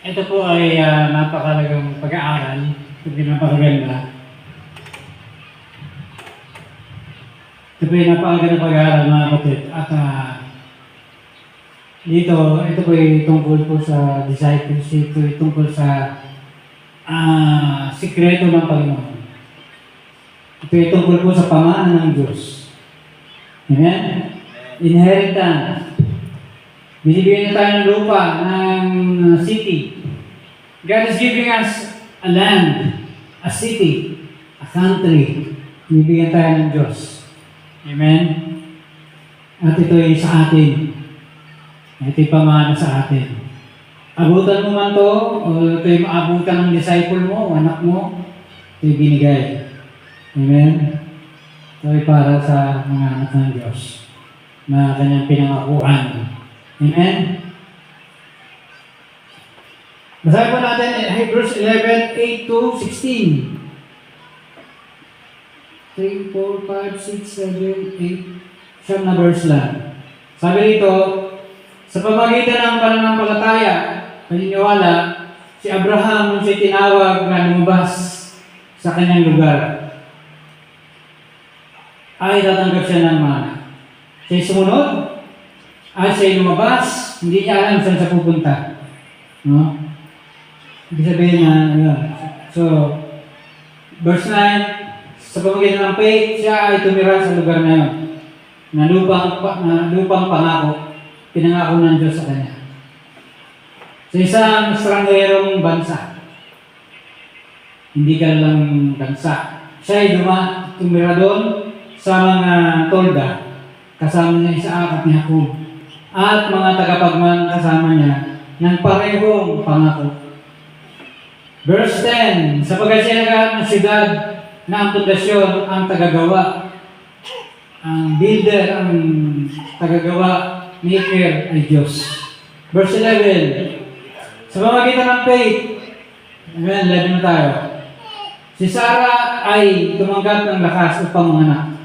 Ito po ay napakalagang pag-aaral, hindi napakaganda. Ito po ay napakaganda pag-aaral mga kapatid. At ito po ay tungkol po sa discipleship, ito ay tungkol sa sikreto ng Panginoon. Ito ay tungkol po sa pamana ng Diyos. Amen? Inheritance. Binibigyan na tayo ng lupa, ng city. God is giving us a land, a city, a country. Binibigyan tayo ng Diyos. Amen? At ito ay sa atin. Ito ay pamana sa atin. Abutan mo man to, o ito ay maabutan ng disciple mo, o anak mo, ito ay binigay. Amen? Ito ay para sa mga anak ng Diyos na kanyang pinangakuan. Amen? Basahin po natin Hebrews 11, 8 to 16. 3, 4, 5, 6, 7, 8. Siyam na verse lang. Sabi dito, sa pamagitan ng pananampalataya, paniniwala, si Abraham nung siya tinawag na lumabas sa kanyang lugar, ay tatanggap siya ng mana. Siya'y sumunod, at siya'y lumabas, hindi niya alam saan siya pupunta. No? Ibig sabihin niya, yun. So, verse 9, sa pamagitan ng faith, siya ay tumira sa lugar na yun, na lupang pangako, pinangako ng Diyos sa kanya. Sa isang estrangherong bansa, hindi ka lang bansa, siya ay tumira doon sa mga tolda, kasama niya Isaac at ni Jacob, at mga tagapagman kasama niya ng parehong pangako. Verse 10, sapagkat siya naghahanap ng syudad na ang pundasyon ang tagagawa, ang builder, ang tagagawa, maker ay Diyos. Verse 11, sa pamagitan ng faith, amen, 11 na tayo. Si Sarah ay tumanggap ng lakas upang manganak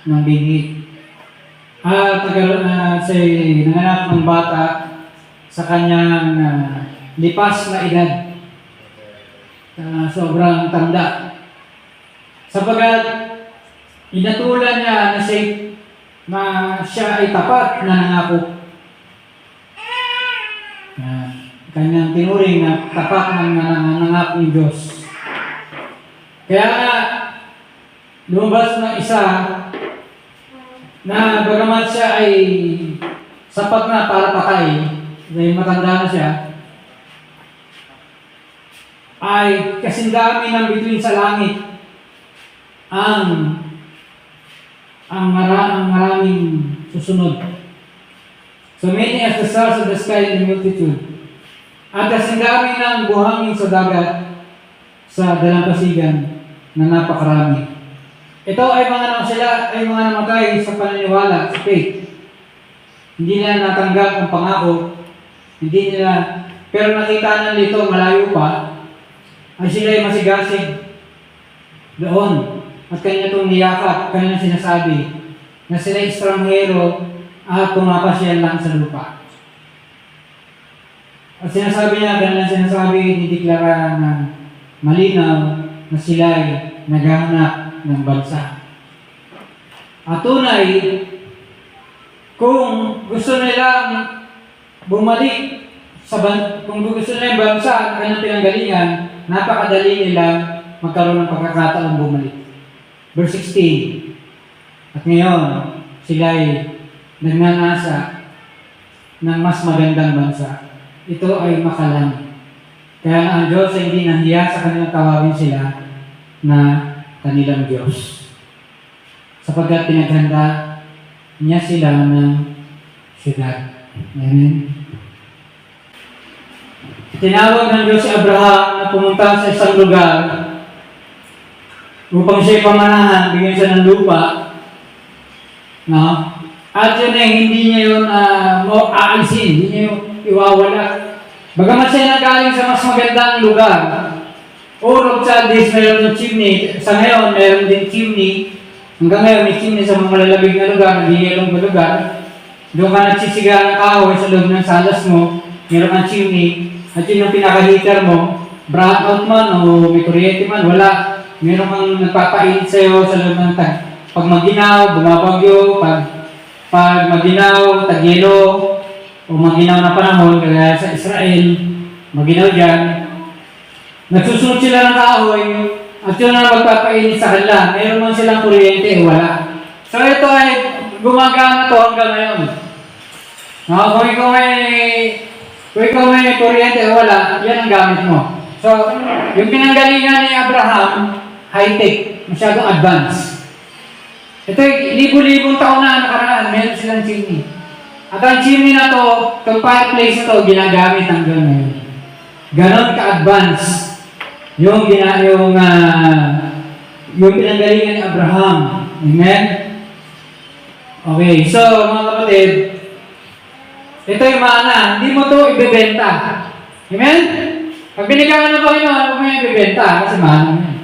ng bini. At siya nanganak ng bata sa kanyang lipas na edad. Sobrang tanda. Sapagkat inatulan niya na siya ay tapat na nangako. Kanyang tinuring na tapat ng nangako ng Diyos. Kaya nga, lumabas ng isa na bagamat siya ay sapat na para patay, dahil matanda na siya, ay kasindami ng bituin sa langit ang maraming susunod. So many as the stars of the sky in the multitude. At kasindami ng buhangin sa dagat sa dalampasigan na napakarami. Ito ay mga namatay sa paniniwala, sa faith. Hindi nila natanggap ang pangako, pero nakita na nito malayo pa, ay sila ay masigasig doon. At kanya itong niyakap, kanya sinasabi na sila ay estranghero at pumapasyal lang sa lupa. At sinasabi niya, kanya sinasabi, dideklara na malinaw na sila ay naghahanap ng bansa. At tunay, kung gusto nilang bumalik kung gusto nila yung bansa at kanyang pinanggalingan, napakadali nila magkaroon ng pagkakataon bumalik. Verse 16, at ngayon, sila ay nagnanasa ng mas magandang bansa. Ito ay makalangit. Kaya ang Diyos ay hindi nahiya sa kanilang tawagin sila na kanilang Diyos. Sapagkat pinaghanda niya sila ng syudad. Amen. Tinawag ng Diyos si Abraham na pumunta sa isang lugar upang siya'y pamanahan, bigyan siya ng lupa. No? At yun ay hindi niya yun aalisin, hindi niya yun iwawala. Bagamat siya nagaling sa mas magandang lugar, Urog sa days, meron ng chimney. Sa ngayon, meron din chimney. Hanggang ngayon, may chimney sa mga malalabig na lugar, nagigilong lugar. Doon ka nagsisiga ng kahoy sa loob ng salas mo, meron kang chimney. at yun yung pinaka-heater mo, brownout man o may kuryente man, wala. Meron kang nagpapainit sa'yo sa loob ng pag maginaw, bumabagyo, pag maginaw, tagyelo, o maginaw na panahon, kaya sa Israel, maginaw dyan, nagsusunod sila ng kahoy, at yun na magpapainit sa kanila. Meron man silang kuryente o wala. So ito ay gumagana to hanggang ngayon. No, kung ikaw may kuryente o wala, yan ang gamit mo. So, yung pinanggalingan ni Abraham, high-tech, masyadong advanced. Ito ay libo-libong taon na nakaraan, meron silang chimney. At ang chimney na to, itong fireplace na to, ginagamit hanggang ngayon. Ganon ka-advanced yung pinanggalingan ni Abraham. Amen? Okay, so mga kapatid, ito yung mana, hindi mo to ibebenta. Amen? Pag binigyan ka ng Panginoon, huwag mo yung ibebenta kasi mana mo yan.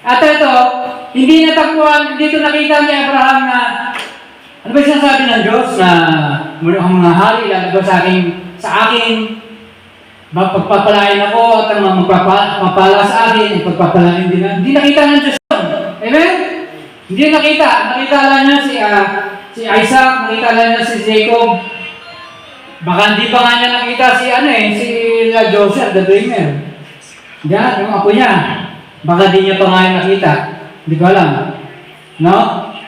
At ito, hindi natagpuan, dito nakita ni Abraham na ano ba sinasabi ng Diyos na ang mga hari lalabas sa akin, pagpapalain ako at ang magpapala sa akin, pagpapalain din na. Hindi nakita ng Diyos yun. Amen? Hindi nakita. Nakita lang niya si Isaac, nakita lang niya si Jacob. Baka hindi pa nga niya nakita si Joseph, the dreamer. Yan, yung apo niya. Baka di niya pa nga nakita. Hindi ko alam. No?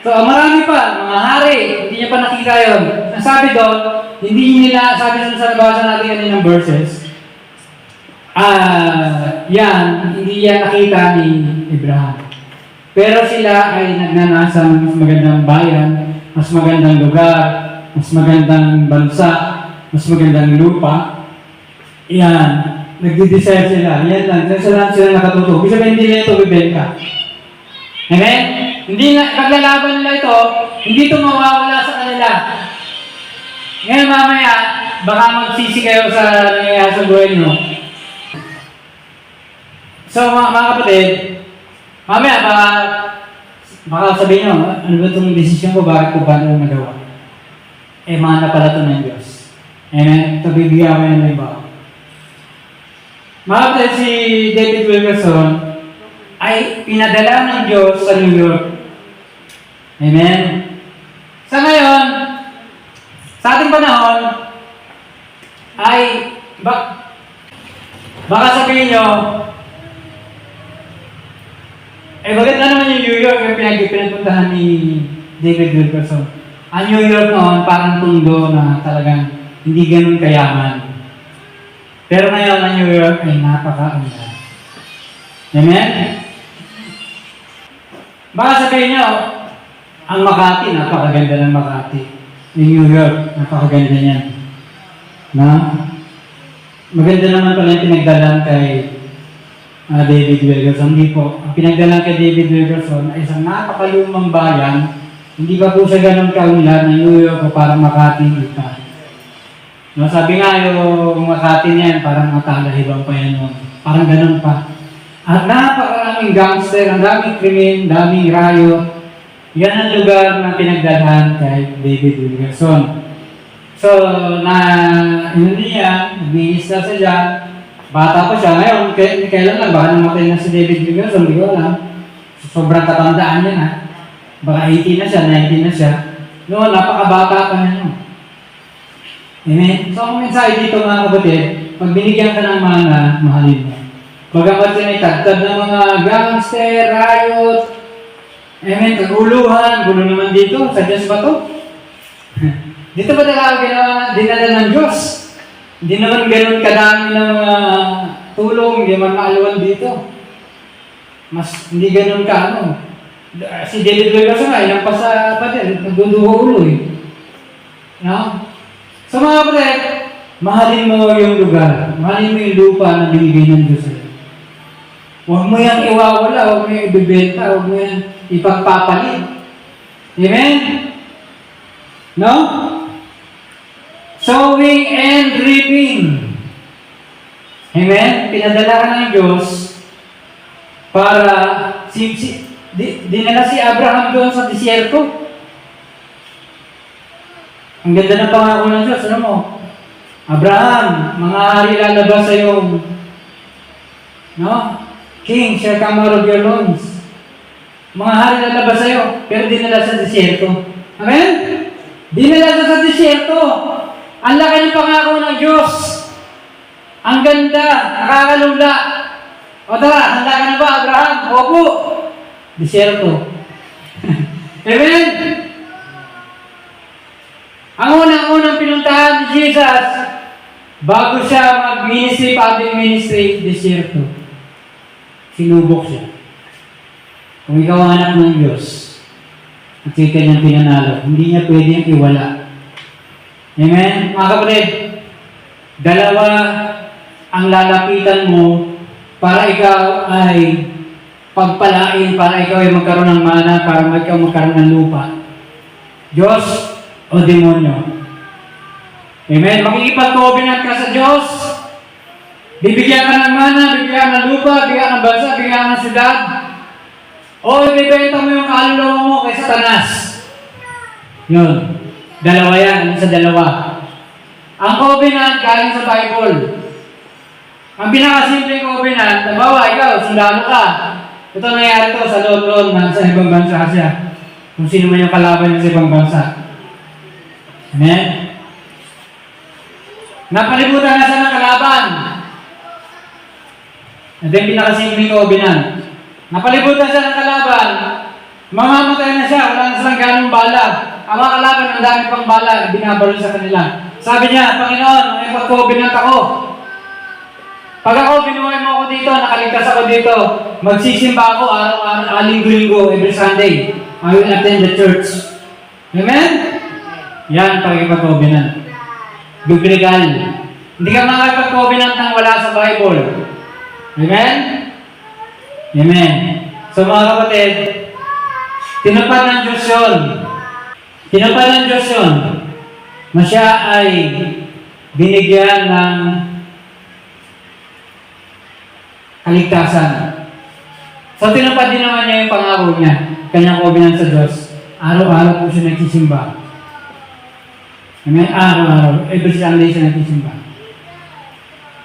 So, marami pa, mga hari, hindi niya pa nakita yun. Nasabi doon, hindi nila, sabi sa nabasa natin kaninang verses, hindi yan nakita ni Abraham. Pero sila ay nagnanasa ng mas magandang bayan, mas magandang lugar, mas magandang bansa, mas magandang lupa. Yan, nagdi-desire sila. Yan lang, sila nakatuto. Bisa ba hindi nila ito bibenta? Amen? Hindi na, paglalaban nila ito, hindi ito mawawala sa kanila. Ngayon mamaya, baka magsisi kayo sa nangyayari sa buhay nyo. So mga kapatid, mamaya baka sabihin nyo, ano ba itong desisyon ko, bakit ko ba ito magawa? Mana pala ito ng Diyos. Amen? Ito bibigyan ko yung iba. Mga kapatid, si David Wilkerson ay pinadala ng Diyos sa New York. Amen? Sa ngayon, sa ating panahon, ay baka sabihin nyo, maganda naman yung New York yung pinagpuntahan ni David Wilkerson. Ang New York noon, parang tundo na talagang hindi ganun kayaman. Pero ngayon, ang New York ay napaka-undan. Amen? Baka sabihin nyo, ang Makati, napakaganda ng Makati. Yung New York, napakaganda niyan. Maganda naman pala yung pinagdalan kay David Wilkerson. Hindi po. Ang pinagdalan kay David Wilkerson ay isang napakalumang bayan. Hindi pa po siya ganun kaunlad ng New York o parang Makati ita. Sabi nga yung Makati niyan, parang matalahibang pa yan. Parang ganun pa. At napakaraming gangster, ang daming krimen, daming riot. Yan ang lugar na pinagdalhan kay David Wilkerson. So, nag-iis na siya. Bata pa siya. Ngayon, kailan lang, baka namatay na si David Wilkerson, hindi ko alam. Sobrang katandaan niya na. Baka 18 na siya, 19 na siya. Noon, napakabata pa niya noon. Amen? So, ang mensahe dito mga kapatid, pag binigyan ka ng mana, mahalin mo. Bagamat yan ay tagtad ng mga gangster, riot, amen, kaguluhan, gulo naman dito, sa Diyos ba to? Dito ba talaga dinala ng Diyos? Hindi naman ganun kadami ng tulong, hindi naman maaluan dito. Mas hindi ganun ka, Si David Wilkerson nga, ilang pa sa patin, nagduduho ulo No? So mga kapatid, mahalin mo yung lugar, mahalin mo yung lupa na binigay ng Diyos sa'yo. Huwag mo yung iwawala, huwag mo yung ibibenta, huwag mo yung ipagpapalit. Amen? No? Sowing and reaping. Amen? Pinadala ka ng Diyos para dinala si Abraham doon sa disyerto. Ang ganda ng pangako ng Diyos, ano mo? Abraham, mga hari lalabas sa iyong, no? King shall come out of your loins. Mga hari lalabas sa iyo, pero dinala sa disyerto. Amen? Dinala sa disyerto. Ang laki ng pangako ng Diyos. Ang ganda, nakakalula. O tara, handa ka na ba, Abraham? Opo. Disyerto. Amen? Ang unang pinuntahan ni Jesus, bago siya mag-ministry, public ministry, disyerto. Sinubok siya. Kung ikaw ang anak ng Diyos, at ikaw niyang pinanalo, hindi niya pwedeng iwala. Amen? Mga kapatid, dalawa ang lalapitan mo para ikaw ay pagpalain, para ikaw ay magkaroon ng mana, para ikaw magkaroon ng lupa. Diyos o demonyo. Amen? Makikipag-covenant ka sa Diyos. Bibigyan ka ng mana, bibigyan ng lupa, bibigyan ng bansa, bibigyan ng syudad. O ibibenta mo yung kaluluwa mo kay Satanas. Yun. Dalawa yan. Sa dalawa. Ang covenant galing sa Bible. Ang pinakasimpleng covenant, nabawa, ikaw, sundalo ka. Ito nangyari to sa London, sa ibang bansa siya. Kung sino man yung kalaban niya sa ibang bansa. Amen? Napalibutan na siya ng kalaban. Ito yung pinakasimpleng covenant. Napalibutan siya ng kalaban. Mamamatay na siya, wala na silang ganong bala. Ang mga kalaban, ang dami pang bala, binabaril sa kanila. Sabi niya, Panginoon, may pag-covenant ako. Pag ako, binuhay mo ako dito, nakaligtas ako dito, magsisimba ako araw-araw, linggo-linggo, every Sunday. I will attend the church. Amen? Yan, pag-covenant. Biblical. Hindi ka makapag-covenant nang wala sa Bible. Amen? Amen. So mga kapatid, tinupad ng Diyos yun. Tinupad ng Diyos yun na siya ay binigyan ng kaligtasan. So tinupad din naman niya yung pangako niya, kanyang covenant sa Diyos. Araw-araw po siya nagsisimba. Amen? Araw-araw. Every Sunday siya nagsisimba.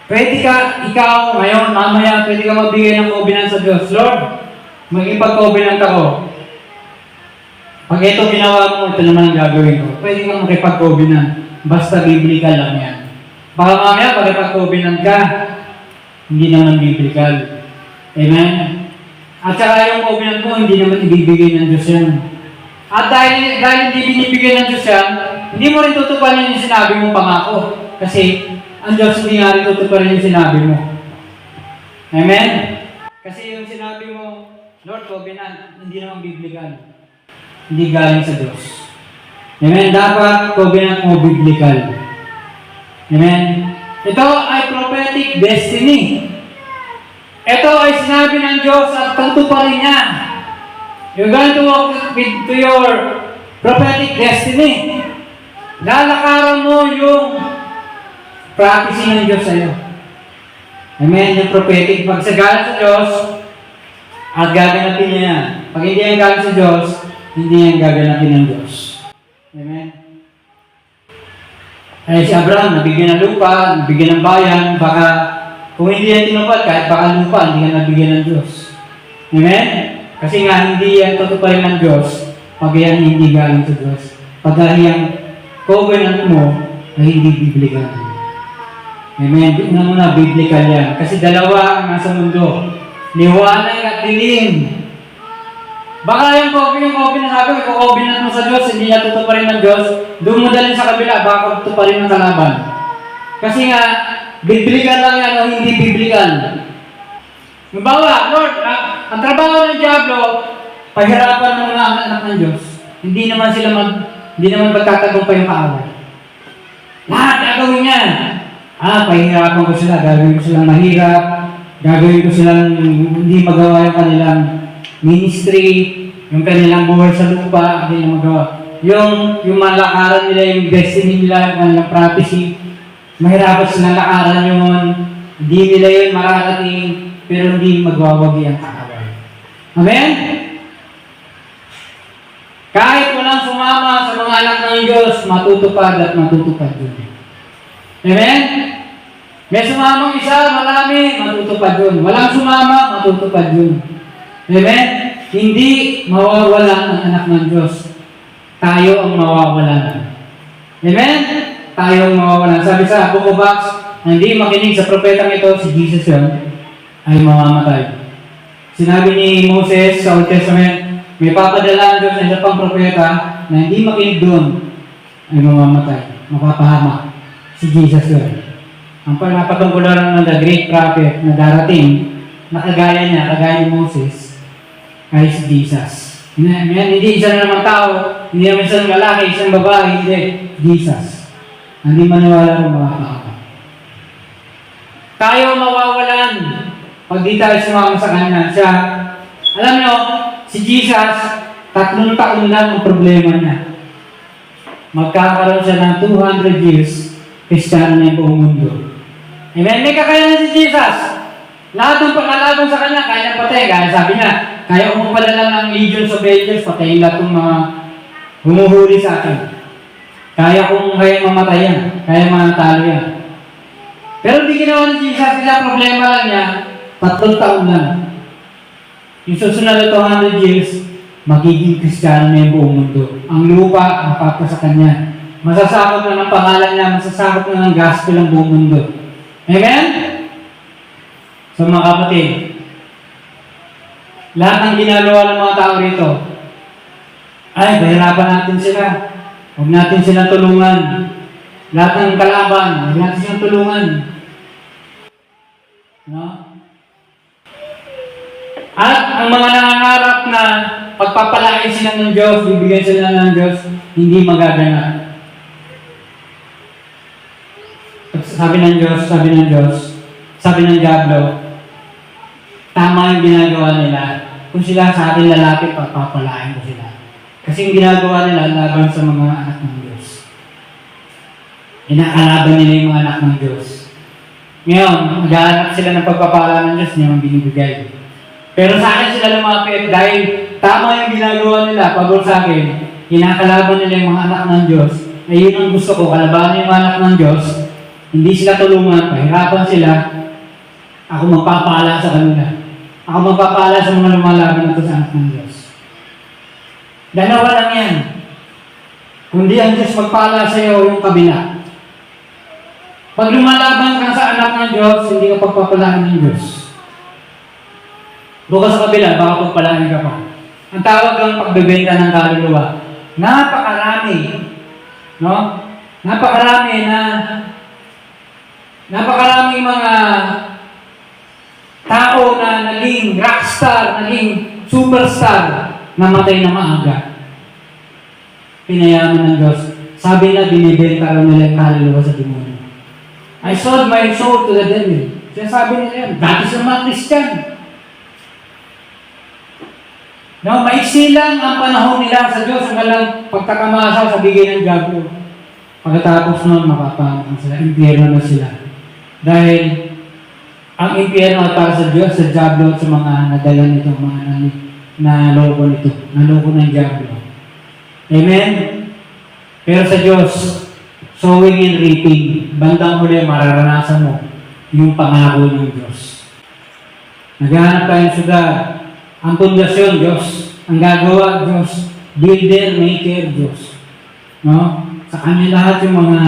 Pwede ka, ikaw, ngayon, mamaya, pwede ka magbigay ng covenant sa Diyos. Lord, magipag-covenant ako. Pag ito ginawa mo, ito naman ang gagawin ko. Pwede kang makipag-covenant. Basta biblical lang yan. Baka mamaya, pag-covenant ka, hindi naman biblical. Amen? At saka yung covenant mo, hindi naman ibibigay ng Diyos yan. At dahil hindi binibigay ng Diyos yan, hindi mo rin tutuparin yung sinabi mong pangako. Kasi, ang Diyos hindi nga rin tutuparin yung sinabi mo. Amen? Kasi yung sinabi mo, Lord, covenant, hindi naman biblical. Hindi galing sa Diyos. Amen? Dapat covenant mo biblical. Amen? Ito ay prophetic destiny. Ito ay sinabi ng Diyos at tutuparin niya. You're going to walk to your prophetic destiny. Lalakaran mo yung prophecy ng Diyos sa'yo. Amen? Yung prophetic. Pag sa galing sa Diyos, at gaganapin niya yan. Pag hindi yan galing sa Diyos, hindi yan gaganapin ng Diyos. Amen? Ay si Abraham, nabigyan ng lupa, nabigyan ng bayan, baka kung hindi yan tinupad, kahit baka lupa, hindi yan nabigyan ng Diyos. Amen? Kasi nga, hindi yan tutuparin ng Diyos, pag yan hindi galing sa Diyos. Pag yung covenant mo, ay hindi biblical. Amen? Una muna, biblical yan. Kasi dalawa ang nasa mundo. Liwanag at dilim. Baka yung covenant sabi, kung covenant mo sa Diyos, hindi niya tutuparin ng Diyos, doon mo dalhin sa kabila, baka tutuparin ng kalaban. Kasi nga, biblical lang yan o hindi biblical. Mabawa, Lord, ang trabaho ng Diablo, pahirapan ng mga anak ng Diyos. Hindi naman magtatagumpay yung kaaway. Lahat gagawin yan. Pahihirapan ko sila, gagawin ko silang mahirap, gagawin ko silang hindi magawa yung kanilang ministry, yung kanilang buhay sa lupa, hindi na magawa. Yung malakaran nila, yung destiny nila, yung kanilang prophecy, mahirapan silang lakaran yun, hindi nila yun mararating, pero hindi magwawagi ang kaaway. Amen? Kahit walang sumama sa mga anak ng Diyos, matutupad at matutupad yun. Amen? May sumamang isa, marami, matutupad yun. Walang sumama, matutupad yun. Amen? Hindi mawawala ang anak ng Diyos. Tayo ang mawawalan. Amen? Tayo ang mawawalan. Sabi sa Book of Acts, hindi makinig sa propetang ito, si Jesus yun, ay mamamatay. Sinabi ni Moses sa Old Testament, may papadala ang Diyos na isa pang propeta na hindi makinig doon, ay mamamatay, mapapahamak. Si Jesus yun. Ang napatungkulan ng the great prophet na darating, na kagaya niya, kagaya ni Moses, ay si Jesus. Hindi isa na naman tao, hindi naman isang lalaki, isang babae, hindi. Jesus. Hindi maniwala ng mga tao. Tayo mawawalan pag di tayo sumama sa Kanya. Siya, alam nyo, si Jesus, 3 taon lang ang problema niya. Magkakaroon siya ng 200 years, Kristiyano na yung buong mundo. Amen? May kakayanan si Jesus. Lahat ng pagkalaban sa Kanya, kaya na patay. Kaya sabi niya, kaya umupala lang ng legions of angels, patayin lahat ng mga humuhuli sa akin. Kaya kung kaya mamatay yan, kaya matalo yan. Pero hindi ginawa ni Jesus, kaya problema lang niya, 3 taon lang. Yung susunod na 200 years, magiging Kristiyano na yung buong mundo. Ang lupa, ang papa sa Kanya. Masasakot na ng pangalan niya, masasakot na ng gospel ang buong mundo. Amen? So mga kapatid, lahat ng ginagawa ng mga tao rito, ay, bahirapan natin sila. Huwag natin silang tulungan. Lahat ng kalaban, huwag natin silang tulungan. No? At ang mga nangangarap na pagpapalain sila ng Diyos, bibigyan sila ng Diyos, hindi magaganap. Sabi ng Diyos, sabi ng Diablo, tama yung ginagawa nila. Kung sila sa akin lalapit, pagpapalain ko sila. Kasi yung ginagawa nila, laban sa mga anak ng Diyos. Inakalaban nila yung mga anak ng Diyos. Ngayon, maghahanap sila ng pagpapala ng Diyos, niya ang binibigay. Pero sa akin sila lumapit dahil tama yung ginagawa nila, pagod sa akin, kinakalaban nila yung mga anak ng Diyos. Ay yun ang gusto ko, kalabanan yung mga anak ng Diyos, hindi sila tulungan, pahirapan sila, ako magpapala sa kanila. Ako magpapala sa mga lumalaban na ito sa anak ng Diyos. Dalawa lang yan. Kundi ang Diyos magpala sa iyo yung kabila. Pag lumalaban ka sa anak ng Diyos, hindi ka pagpapalaan ng Diyos. Doon ka sa kabila, baka pagpalaan ka pa. Ang tawag ang pagbebenta ng kaluluwa. Napakarami. No? Napakarami mga tao na naging rockstar, naging superstar, namatay na maaga. Pinayaman ng Diyos. Sabi na, binibenta raw nila yung kaluluwa sa demonyo. I sold my soul to the devil. Siya sabi nila yan, dati sa mga Christian. No, maiksi lang ang panahon nila sa Diyos hanggang pagkakamasa sa bigay ng Diablo. Pagkatapos nun, makapangan sila. Impyerno na sila. Dahil ang impyerno ay para sa Diyos, sa Diablo at sa mga nadala nitong mga naloko nito. Naloko ng Diablo. Amen? Pero sa Diyos, sowing and reaping, bandang huli, mararanasan mo yung pangako ng Diyos. Naghahanap tayo ng syudad. Ang pundasyon, Diyos. Ang gagawa, Diyos. Builder, maker, Diyos. No? Sa kanya lahat yung mga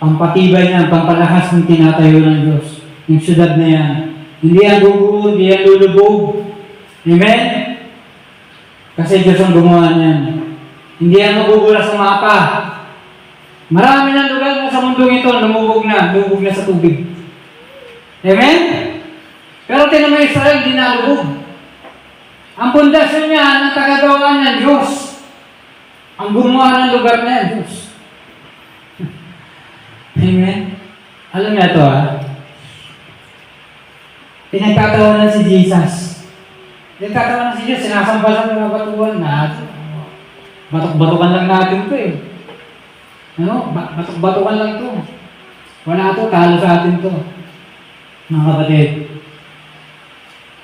pampatibay na, pampalakas ng tinatayo ng Diyos. Yung syudad na yan. Hindi yan guguho, hindi yan lulubog. Amen? Kasi Diyos ang gumawa niyan. Hindi yan magugula sa mapa. Marami ng lugar na sa mundong ito, lumubog na sa tubig. Amen? Pero tinan mo Israel, di nalubog. Ang pundasyon niya, ang tagagawa niya, Diyos. Ang gumawa ng lugar na yan, Diyos. Amen? Alam niya ito, pinagtatawanan si Jesus. Pinagtatawanan si Jesus, sinasambasan ng mga batuan natin. Batok-batukan lang natin ito eh. Ano? Batok-batukan lang ito. Wala ito, talo sa atin ito. Mga kapatid,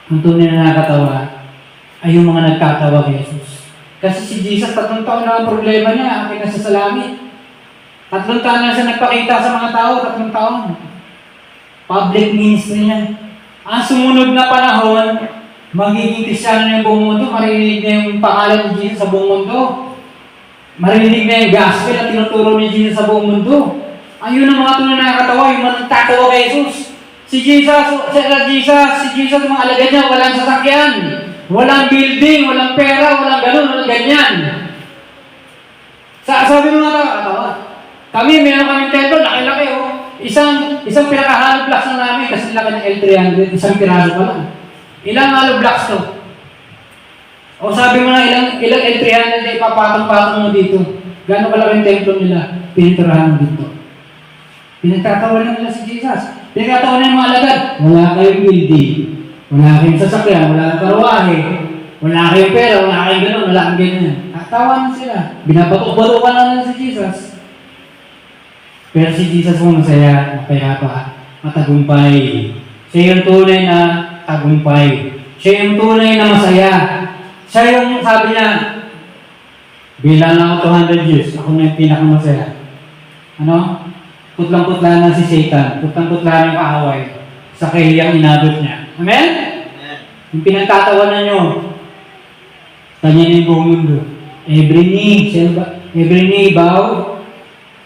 ang tunay na nakatawa ay yung mga nagtatawa kay Jesus. Kasi si Jesus, 3 taon na ang problema niya, akin na sa langit. 3 taon na siya nagpakita sa mga tao, 3 taon. Public ministry niya. Ang sumunod na panahon, magiging Kristiyano na yung buong mundo, marinig na yung pangalan ni Jesus sa buong mundo. Marinig na yung gospel at tinuturo ni Jesus sa buong mundo. Ayun ang mga tunay na nakakatawa, yung mga nagtatawa kay Jesus. Si Jesus, mga alagad niya, walang sasakyan, walang building, walang pera, walang ganun, walang ganyan. Sabi mga tao, kami, meron kaming templo, laki-laki, oh. Isang pinaka-hollow blocks na namin, kasi laki ng L300, isang piraso pa lang. Ilang hollow blocks to? O sabi mo na, ilang L300 na ipapatong-patong mo dito. Gano'ng kalaki yung templo nila, piniturahan mo dito. Pinagtatawanan nila si Jesus. Pinagtatawanan ng mga alagad. Wala kayong building, wala kayong sasakyan, wala kayong karwahe, wala kayong pera, wala kayong gano'n, wala kayong ganyan. Tatawan sila. Binabatok-batukan na nila si Jesus. Pero si Jesus mo masaya, mapayapa, matagumpay. Siya yung tunay na tagumpay. Siya yung tunay na masaya. Siya yung sabi niya, bilang ako 200 years, ako na yung pinakamasaya. Ano? Putlang-putla na si Satan, putlang-putla na yung kaaway sa kahiyang inabot niya. Amen? Yung pinagtatawanan nyo, kanya na yung buong mundo. Every knee bow,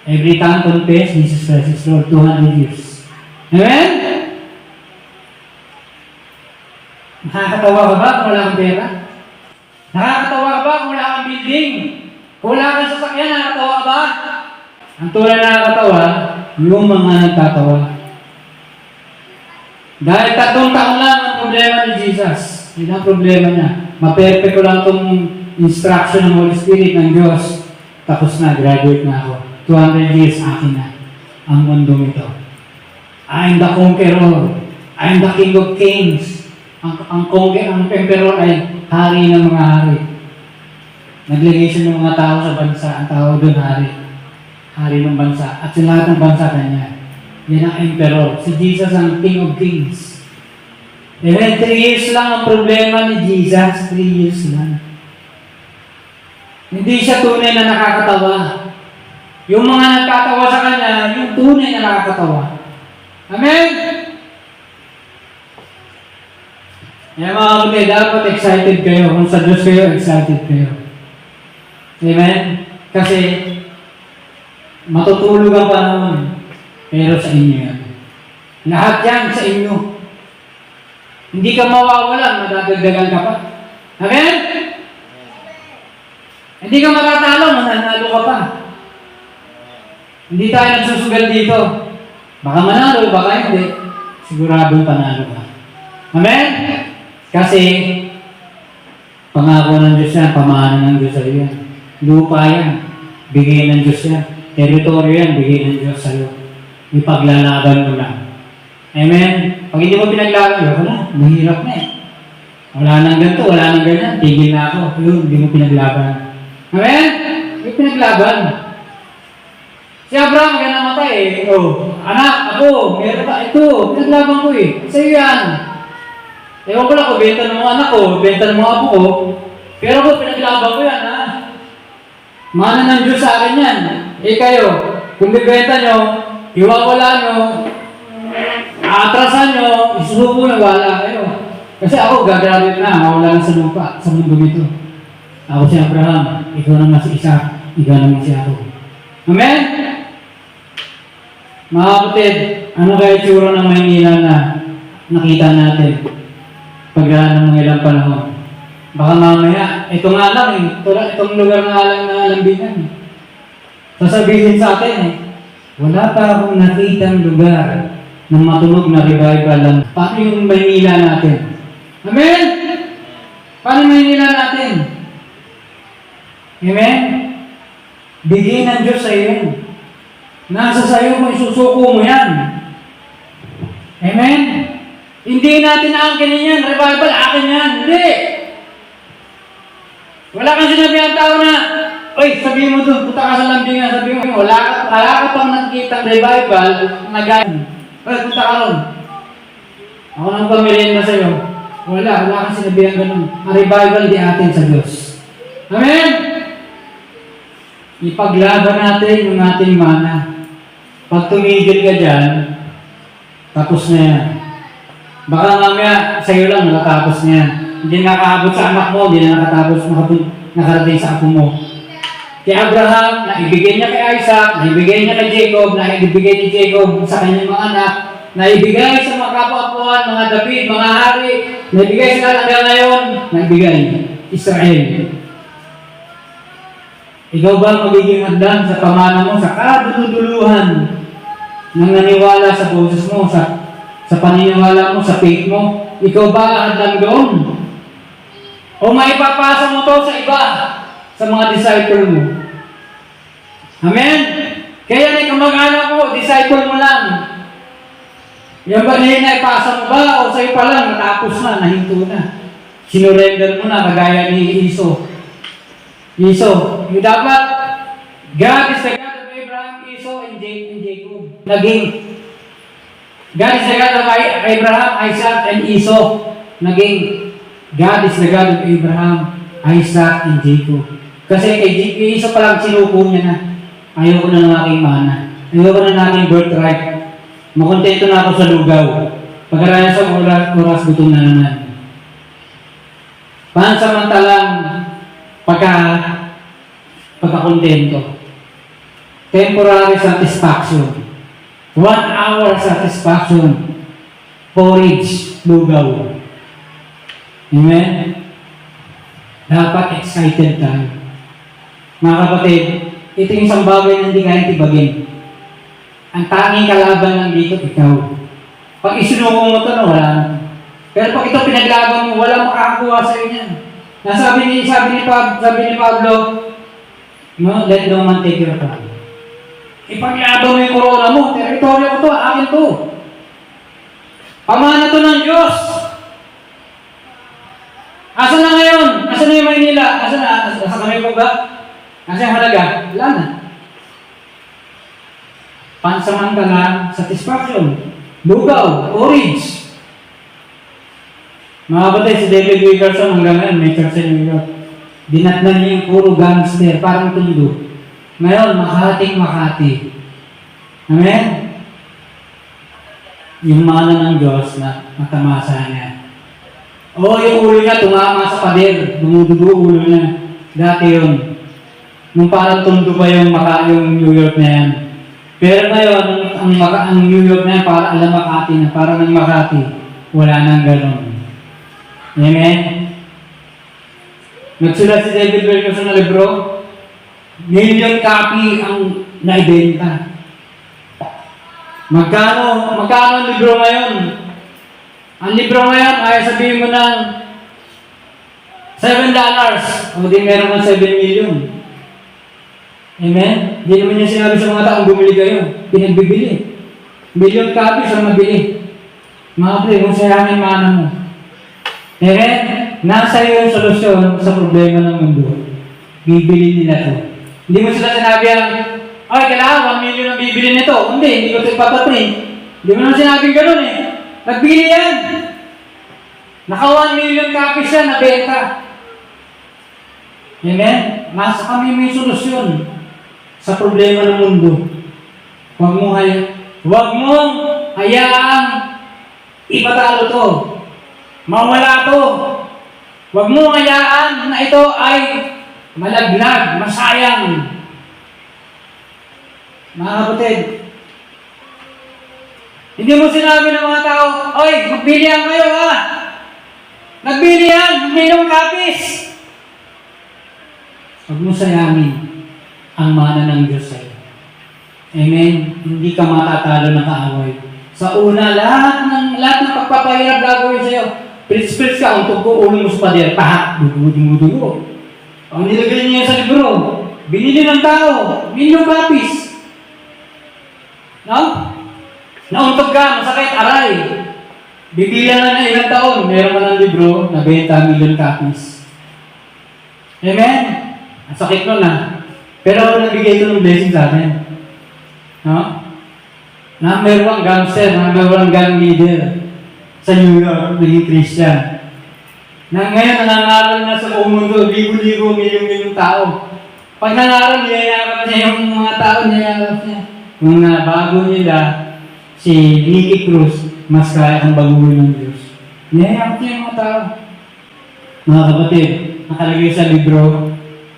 every tongue confess, Jesus Christ is Lord, 200 years. Amen? Nakakatawa ka ba kung wala kang pera? Nakakatawa ka ba kung wala kang building? Kung wala kang sasakyan, nakakatawa ka ba? Ang tunay na nakakatawa, yung mga nagtatawa. Dahil 3 taon lang ang problema ni Jesus. Yun ang problema niya. Maperfect ko lang itong instruction ng Holy Spirit ng Diyos. Tapos na, graduate na ako. 200 years akin na ang mundong ito. I am the conqueror. I am the King of Kings. Ang emperor ay hari ng mga hari. Naglagay siya ng mga tao sa bansa. Ang tao doon hari. Hari ng bansa. At sa lahat ng bansa kanya. Yan ang emperor. Si Jesus ang King of Kings. And 3 years lang ang problema ni Jesus. 3 years lang. Hindi siya tunay na nakakatawa. Yung mga nagtatawa sa kanya, yung tunay na nakakatawa. Amen? Kaya mga kapatid, dapat excited kayo. Kung sa Diyos kayo, excited kayo. Amen? Kasi, matutulog ang panahon. Pero sa inyo yan. Lahat yan sa inyo. Hindi ka mawawalan, madadagdagan ka pa. Amen? Hindi ka matatalo, mananalo ka pa. Hindi tayo nagsusugal dito. Baka manalo, baka hindi. Siguradong panalo ka. Amen? Kasi, pangako ng Diyos yan, pamana ng Diyos sa iyo yan. Lupa yan, bigay ng Diyos yan. Teritoryo yan, bigay ng Diyos sa iyo. Ipaglalaban mo lang. Amen? Pag hindi mo pinaglaban, wala, mahirap na eh. Wala nang ganito, wala nang ganyan, tigil na ako. Yun, hindi mo pinaglaban. Amen? Hindi pinaglaban. Si Abraham, kaya namatay eh. Oh, anak, ako, meron ka, ito, pinaglaban ko eh. Sa'yo yan. Ewan ko lang ko, benta ng mga anak ko, benta ng mga apo ko. Pero ako, pinaglaban ko yan, ha? Mana ng Diyos sa akin yan. Eh kayo, kung bibenta nyo, iwawala nyo, aatrasan nyo, isusuko nyo, wala kayo. Kasi ako, gagraduate na, mawala lang sa lupa, sa mundo nito. Ako si Abraham, ikaw naman si Isaac, ikaw naman si ako. Amen? Mga kapatid, ano kaya itsura ng Maynila na nakita natin pagdaan ng mga ilang panahon? Baka mamaya, ito nga lang eh, itong lugar nga lang na lambingan eh. Sasabihin sa atin eh, wala pa akong nakitang lugar na matunog na revival lang. Paano yung Maynila natin? Amen? Paano yung Maynila natin? Amen? Bigyan ng Diyos sa iyo. Nasa sayo mo, isusuko mo yan. Amen? Hindi natin aangkin yan. Revival, akin yan. Hindi. Wala kang sinabi ang tao na, oy, sabihin mo doon, punta ka sa lambingan, sabihin mo, wala ka pang nakikita revival na ganyan. Oy, punta ka ron. Ako nang pamilyin na sa'yo. Wala kang sinabi ang ganun. Ang revival di atin sa Diyos. Amen? ipaglaban natin yung ating mana. Pag tumigil ka dyan, tapos na yan. Baka mamaya sa'yo lang nakatapos na yan. Hindi nakaabot sa anak mo, hindi na nakatapos, nakarating sa apo mo. Kay Abraham, naibigay niya kay Isaac, naibigay niya kay Jacob, naibigay ni Jacob sa kanyang mga anak, naibigay sa mga kapwa-apuan, mga David, mga hari, naibigay sa hanggang ngayon, naibigay Israel. Ikaw ba magiging hagdan sa pamana mo, sa kaduduluhan ng naniwala sa boses mo, sa paniniwala mo, sa faith mo? Ikaw ba hagdan doon? O maipapasa mo to sa iba, sa mga disciple mo? Amen? Kaya na kamag-anak mo, disciple mo lang. Yung ba na ipasa mo ba, o sa'yo pa lang, natapos na, nahinto na. Sinurrender mo na, kagaya ni Iso. Yung dapat, God is the God of Abraham, Esau, and Jacob. Naging, God is the God of Abraham, Isaac, and Esau. Naging, God is the God of Abraham, Isaac, and Jacob. Kasi kay Esau pa lang sinuko niya na, ayoko na ng aking mana. Ayoko na ng aking birthright. Makontento na ako sa lugaw. Pagkaraya sa oras gutom na naman. Pansamantalang pagkakontento. Temporary satisfaction. 1 hour satisfaction. Porridge, lugaw. Amen? Dapat excited tayo. Mga kapatid, ito yung isang bagay na hindi kaya tibagin. Ang tanging kalaban lang dito, ikaw. Pag isinuko mo ito, wala na. Pero pag ito pinaglaban mo, wala makakakuha sa iyo yan. Sabi ni Pablo, no, let no man take your crown. Ipaglaban mo yung corona mo, teritoryo ko to, akin to. Pamana to ng Diyos. Asa na ngayon? Asa na yung Maynila? Asa kamay ko ba? Asa yung halaga? Wala na. Pansamantala, satisfaction, lugaw, orange. Mga kapatid, si David Wilkerson hanggang ngayon, may church sa New York. Dinatnan niya yung puro gangster, parang tundo. Ngayon, Makati. Amen? Yung mana ng Diyos na matamasa niya. O, yung ulo niya tumama sa pader, dumudugo ulo niya. Dati yun. Nung parang tundo pa yung New York na yan. Pero ngayon, ang New York na yan, parang alam Makati na, parang ang Makati. Wala nang gano'n. Amen? Nagsulat si David Wilkerson na libro, 1 million copy ang naibenta. Magkano ang libro ngayon? Ang libro ngayon ay sabihin mo ng $7. O di meron ng 7 million. Amen? Hindi naman niya sinabi sa mga taong bumili kayo. Pinagbibili. 1 million copies ang mabili. Mga pre, kung sayangin mana mo. Amen? Nasa iyo yung solusyon sa problema ng mundo. Bibili nila to. Hindi mo sila sinabi ang, ay, kailangan 1 million ang bibili nito. Hindi ko ito ipapaprint. Hindi mo naman sinabing gano'n eh. Nagbili yan. Naka 1 million copies yan, nabenta. Amen? Nasa kami may solusyon sa problema ng mundo. Huwag mong hayaang ipatalo to. Mawala to. Huwag mong hayaan na ito ay malaglag, masayang. Mga kapatid, hindi mo sinabi ng mga tao, oy, magbilihan kayo ha. Nagbilihan, minong kapis. Huwag mo sayangin ang mana ng Diyos sa'yo. Amen? Hindi ka matatalo ng kaaway. Sa una, lahat ng pagpapahirap gagawin sa'yo. Pritz-pritz ka, untog ko, ulo mo sa pader, pahat, dugo. Ang nilagay niya sa libro, binili ng tao, minyong kapis. No? Nauntog ka, masakit, aray. Bibila na ng ilang taon, meron ka ng libro, nabenta million copies. Amen? Ang sakit nun Pero ako nagbigay ito ng blessing sa atin. No? Number 1 gangster, number 1 gang leader sa New York, naging Christian. Ngayon, nangangaral na sa buong mundo, libo-libo, milyong-milyong tao. Pag nangaral, niyayakap niya yung mga tao, niyayakap niya. Kung nabago nila, si Nicky Cruz, mas kaya kang baguhin ng Diyos. Niyayakap niya yung mga tao. Mga kapatid, nakalagay sa libro,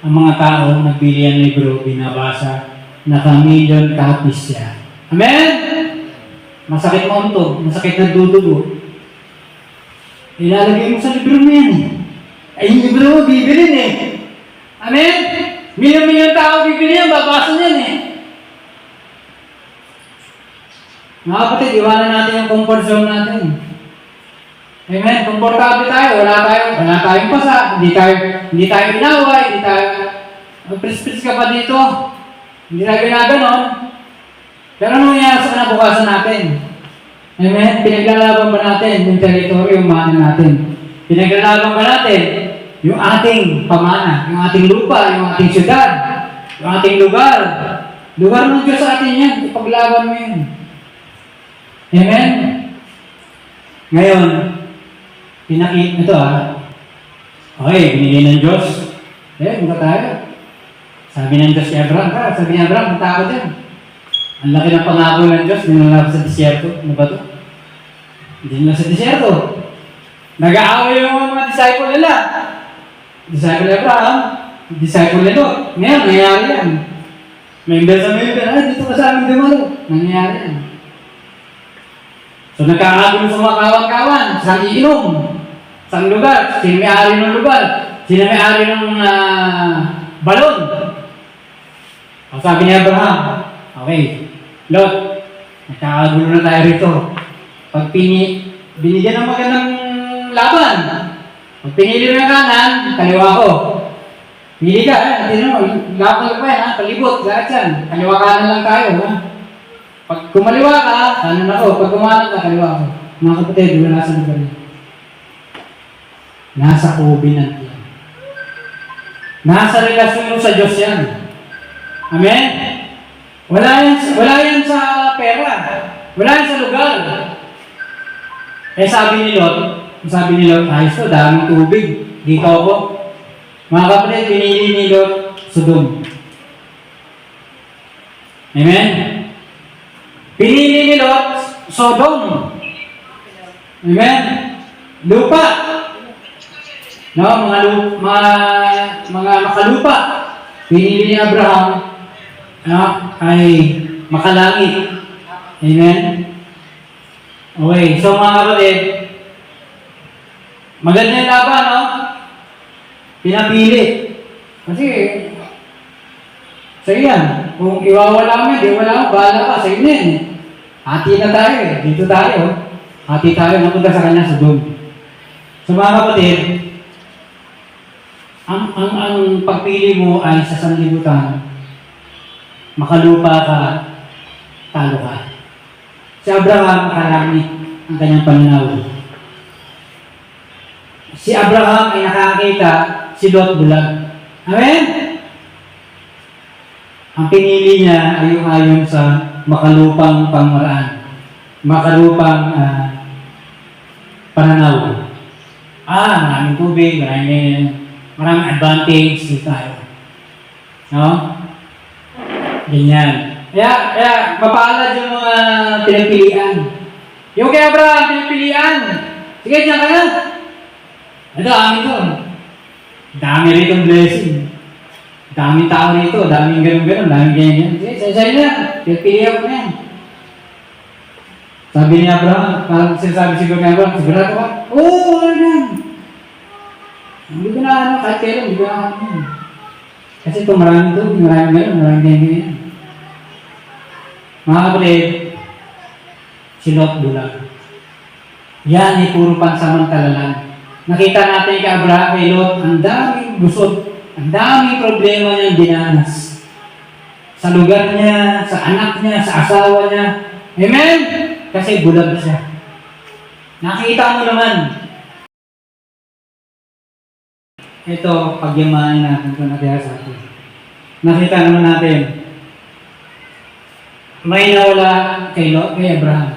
ang mga tao, nagbili ang libro, binabasa, naka-million copies siya. Amen? Masakit mo ito, masakit na dudugo. Ilalagay mo sa libro mo yan eh. Ay, yung libro mo, bibilin eh. Amen? Milyon-milyon tao bibili yan, babasa niyan eh. Mga kapatid, iwanan natin yung comfort zone natin. Amen? Komportable tayo, wala tayong pasa, hindi tayo inaway, hindi tayo, pris-pris ka pa dito, hindi tayo ginaganon. Pero ano nangyari sa kinabukasan natin? Amen? Pinaglalaban ba natin yung teritoryo, yung mana natin? Pinaglalaban ba natin yung ating pamana, yung ating lupa, yung ating syudad, yung ating lugar? Lugar ng Diyos sa atin yan, ipaglaban mo yun. Amen? Ngayon, ito okay, binigay ng Diyos. Muna tayo. Sabi ng Diyos si Abraham, sabi ni Abraham, punta ako dyan. Ang laki ng pangako ng Diyos, dinala sa disyerto. Ano ba ito? Hindi na sa disyerto. Nag-aaway yung mga disciple nila. Disciple ni Abraham, disciple ni Lot. Ngayon, nangyayari yan. Member sa member, dito ka sa amin dumalo. Nangyayari yan. So nagkakagulo sa mga kawan-kawan, saan iinom, saan lugar, sino may-ari ng lugar, sino may-ari ng balon. Ang sabi ni Abraham, okay, Lot, nagkakagulo na tayo rito. Pag binigyan ng magandang laban, pag pinili mo yung kanan, kaliwa ko. Pili ka, hindi naman, laban pa yan, palibot, lahat yan. Kaliwa kanan lang tayo, ha? Pag kumaliwa ka, kanan ako. Pag kumanan ka, kaliwa ako. Mga kapatid, wala sa lugar niya. Nasa covenant yan. Nasa relasyon mo sa Diyos yan. Amen? Wala yan sa pera. Wala yan sa lugar. Sabi ni Lot, ayos to, daming tubig. Dito ako. Mga kapatid, pinili ni Lot, Sodom. Amen? Pinili ni Lot, Sodom. Amen? Lupa. No, mga makalupa. Pinili ni Abraham, ay makalangit. Amen? Okay, so mga kapatid, maganda yung laban, no? Pinapili. Kasi, sa iyan, kung iwawala mo, di wala mo, bahala ka, sa inyo yan. Hati na tayo eh, dito tayo. Hati tayo, napunta sa kanya sa doon. So mga kapatid, ang pagpili mo ay sa sanlibutan, makalupa ka, talo ka. Si Abraham, makalangit ang kanyang pananaw. Si Abraham ay nakakita, si Lot bulag. Amen? Ang pinili niya ay yung ayon sa makalupang pangmaraan. Makalupang pananaw. Maraming tubig, maraming advantage dito tayo. No? Ganyan. Kaya mapaalad yung mga pinagpilian. Yung kay Abraham, pinagpilian. Sige, diyan ka na. Ito, amin to. Dami rito blessing. Daming tao rito, daming ganun-ganun, daming ganyan. Sige, sa'yo na. Pinagpilihan ko na yan. Sabi ni Abraham, parang sinasabi siguro ni Abraham, sigurado ka? Oo, wala na. Hindi ko na kahit kailan, hindi ko na Kasi ito, maraming ganun, maraming ganyan. Mga kapatid, si Lot bulag. Yan ay puro pansamantala lang. Nakita natin kay Abraham, kay Lot, ang daming gusot, ang daming problema niyang dinanas. Sa lugar niya, sa anak niya, sa asawa niya. Amen? Kasi bulag siya. Nakita mo naman. Ito, pagyamanin natin kung natira sa atin. Nakita naman natin. May nawala kay Abraham.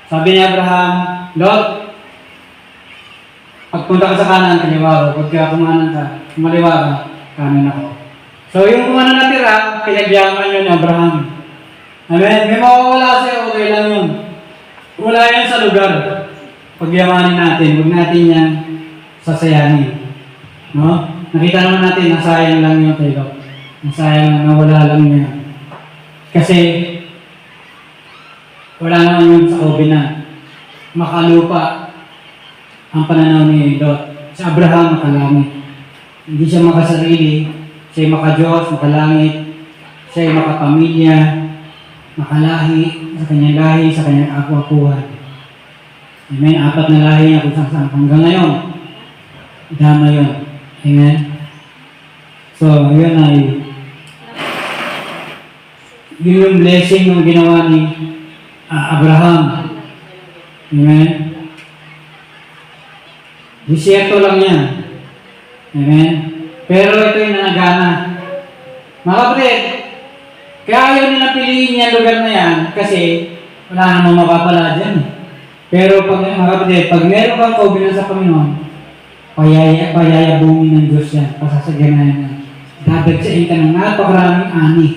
Sabi ni Abraham, Lot, pagpunta ka sa kanan, kaliwa ko. Pagka kumaliwa ka, kanan ako. So yung kung ano natira, pinagyaman yun ni Abraham. Amen? May mawawala sa'yo, okay lang yun. Wala yan sa lugar. Pagyamanin natin, huwag natin yan sasayanin. No? Nakita naman natin, nasayang lang yung tayo. Nasayang lang, nawala lang niya. Kasi, wala naman yun sa obi na makalupa ang pananaw ni Lot. Si Abraham makalangit. Hindi siya makasarili, siya makadiyos, makalangit, siya makapamilya, makalahi, sa kanyang lahi, sa kanyang ako-akuhan. Amen. 4 na lahi na kung saan hanggang ngayon. Dama yun. Amen. So, yun ay yun yung blessing ng ginawa ni Abraham. Amen. Disyerto lang yan. Amen. Pero ito yung nanagana. Mga kapatid, kaya ayaw nila piliin niya lugar na yan kasi wala namang mapapala dyan. Pero pag, mga kapatid, pag meron kang kaubinan sa Panginoon, payayabungin ng Diyos yan, pasasaganayan yan. Dadagsain ka ng napakaraming ani.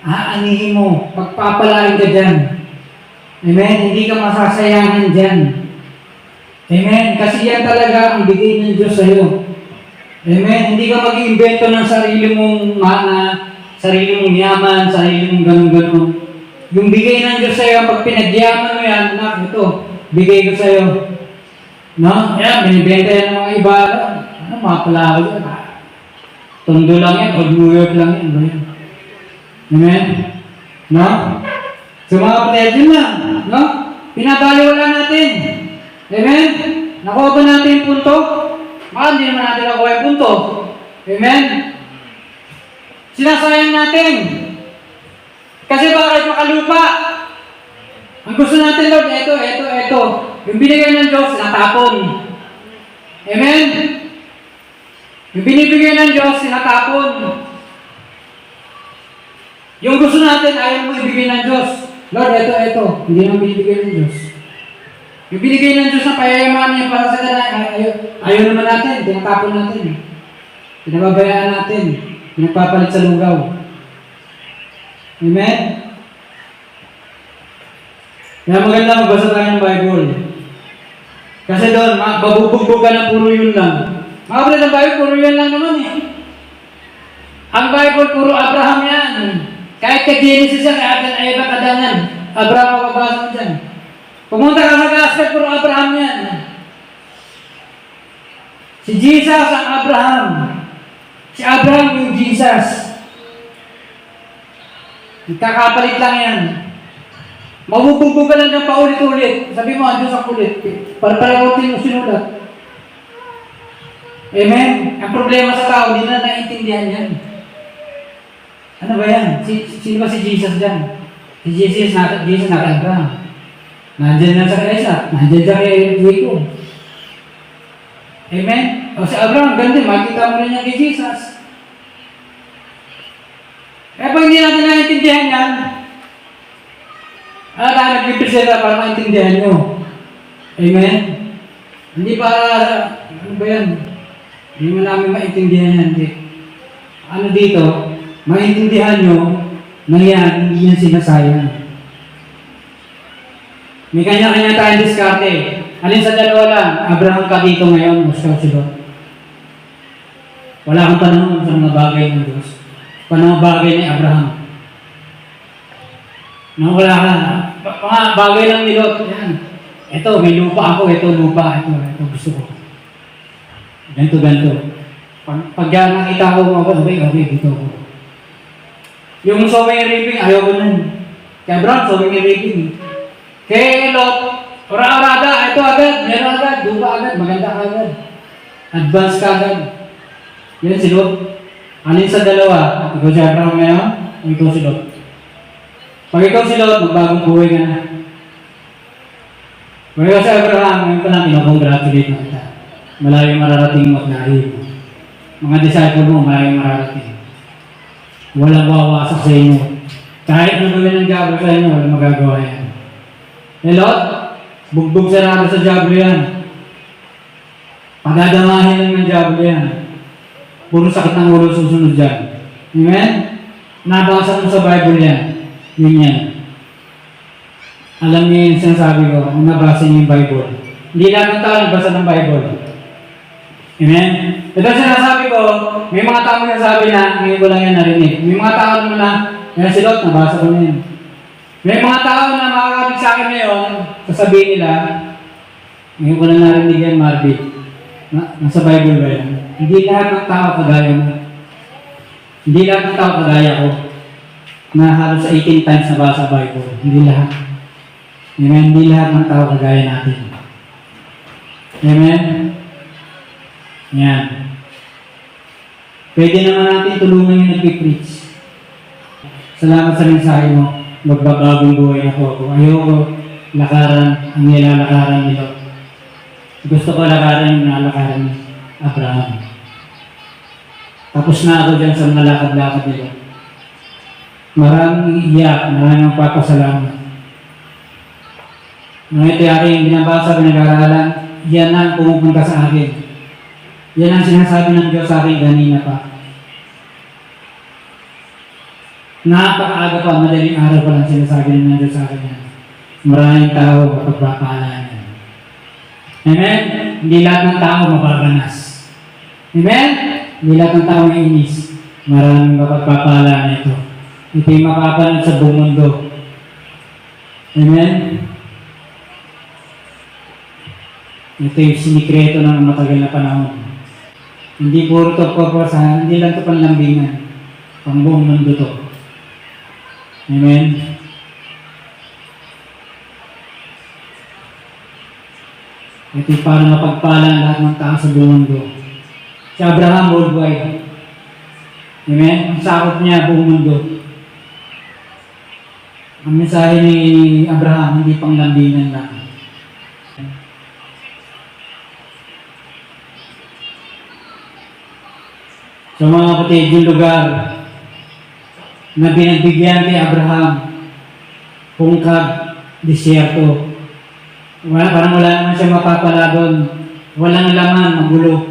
Aanihin mo, pagpapalain ka dyan. Amen? Hindi ka masasayangan dyan. Amen? Kasi yan talaga ang bigay ng Diyos sa'yo. Amen? Hindi ka mag-iimbento ng sarili mong mana, sarili mong yaman, sarili mong ganun-ganun. Yung bigay ng Diyos sa'yo, pag pinagyaman mo yan, anak, ito, bigay ko sa'yo. No? Yan, binibenta yan ng mga iba. Ano, mga palaro yan. Tondo lang yan, o New York lang yan. Ano yan? Amen? No? So mga kapatid, yun lang. No? Pinabaliwala natin. Amen? Nakuha ba natin yung punto? Baka hindi naman natin nakuha yung punto. Amen? Sinasayang natin. Kasi bakit makalupa? Ang gusto natin, Lord, ito. Yung binigay ng Diyos, sinatapon. Amen? Yung binibigay ng Diyos, sinatapon. Yung gusto natin, ayaw mo ibigay ng Diyos. Lord, ito. Hindi naman binibigay ng Diyos. Yung binigay ng Diyos na payayaman niya para sa kanila, ayaw naman natin, tinatapon natin. Pinababayaan natin. Pinagpapalit sa lugaw. Amen? Kaya maganda magbasa tayo ng Bible. Kasi doon, mabubugbog ka na puro yun lang. Mga kapatid, ang Bible, puro yun lang naman eh. Ang Bible, puro Abraham yan. Kahit ka Genesis yan, kahit ay iba kadanan. Abraham ang mabasa mo dyan. Pumunta ka sa gospel, puro Abraham yan. Si Jesus ang Abraham. Si Abraham yung Jesus. Nagkakapalit lang yan. Mabubugbog ka lang ng paulit-ulit. Sabi mo, ang Diyos ang kulit. Para-parayotin mo sinulat. Amen? Ang problema sa tao, hindi na naiintindihan yan. Ano ba yan? Sino ba si Jesus dyan? Si Jesus naka-Abraham. Nandiyan na sa Isaac. Nandiyan sa kay Jacob. Amen? O si Abraham, ganun din. Makikita mo rin yan kay Jesus. Kaya pag hindi natin naiintindihan yan, tayo nag-representa para maintindihan nyo. Amen? Hindi para, ano ba yan? Hindi mo namin maintindihan yan. Ano dito? Maintindihan nyo na yan, hindi yan sinasayang. May kanya-kanya tayong diskarte. Alin sa dalawa lang, Abraham ka dito ngayon, o siya si Lot. Wala kang tanong sa mga bagay ng Diyos. Mga bagay ni Abraham. No, wala ka. Mga bagay lang ni Lot. Yan. Ito, may lupa ako. Ito, lupa. Ito, gusto ko. Ganito. Pag nakita ko mga okay, dito ako. Yung sowing reaping, ayaw ko nun. Kaya Abraham, sowing reaping. Kaya Lot, ora-orada, ito agad, meron agad, lupa agad, maganda agad. Advance ka agad. Yan si Lot. Alin sa dalawa? Ikaw si Abraham ngayon, o ikaw si Lot? Pag ikaw si Lot, magbagong buhay ka na. Pag ikaw si Abraham, ngayon pa lang, kinakongratulate na kita. Malayo mararating mo at nahihim mo. Mga disciple mo, malayo mararating. Walang wawasak sa inyo. Kahit ano gawin ng diablo sa inyo, walang magagawa yan. Lot, bugbog sarado sa diablo yan. Pagdadamahin lang ng diablo yan. puro sakit ng ulo susunod dyan. Amen? Nabasa mo sa Bible yan. Yun yan. Alam niyo yung sinasabi ko, kung nabasa niyo yung Bible. Hindi lahat ng tao nagbasa ng Bible. Amen? Ito sinasabi ko, may mga tao nagsasabi na, ngayon ko lang yan narinig. May mga tao naman na, yan si Lot, nabasa ko na yan. May mga tao na makakabig sa akin ngayon, sasabihin nila, ngayon ko lang narinig yan, Marvin. Nasa Bible ba yan? Hindi lahat ng tao kagaya mo. Hindi lahat ng tao kagaya ko na halos 18 times nabasa Bible. Hindi lahat. Amen? Hindi lahat ng tao kagaya natin. Amen? Yan. Pwede naman natin tulungan yung nag-preach. Salamat sa mensahe mo. Magbabagong buhay na po ako. Ayoko lakaran ang nilalakaran nila. Gusto ko lakaran yung nalakaran ni Abraham. Tapos na ako dyan sa mga lakad-lakad nila. Maraming iiyak, maraming papasalamat. Nung ito aking binabasa, pinag-aaralan, yan ang pumupunta sa akin. Yan ang sinasabi ng Diyos sa akin kanina pa. Napakaaga pa, madaling araw pa lang sinasabi ng Diyos sa akin yan. Maraming tao mapagpapalaan yan. Amen? Hindi lahat ng tao mapaganas. Amen? Hindi lahat ng tao may inis. Maraming mapagpapalaan ito. Ito yung mapapanood sa buong mundo. Amen? Ito yung sinikreto ng matagal na panahon. Hindi puro ito purposahan, hindi lang ito panlambingan. Pang buong mundo ito. Amen? Ito yung parang mapagpalaan lahat ng tao sa buong mundo. Si Abraham worldwide. Amen? Ang sakop niya buong mundo. Ang mensahe ni Abraham, hindi pang lambingan lang. So mga kapatid, yung lugar na binagbigyan kay Abraham, pungkag, disyerto. Parang wala naman siya mapapala doon. Walang laman, magulo.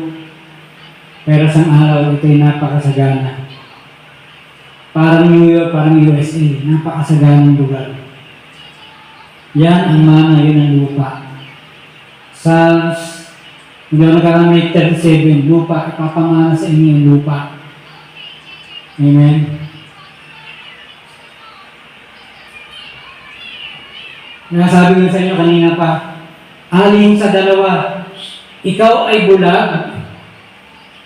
Pero sa araw, ito'y napakasagana. Parang New York, parang USA, napakasagana ng lugar. Yan ang mana, yun ang lupa. Psalms, hindi ako nagkakamay 37, lupa, ipapamana sa inyo yung lupa. Amen? Nasabi ko sa inyo kanina pa, alin sa dalawa, ikaw ay bulag,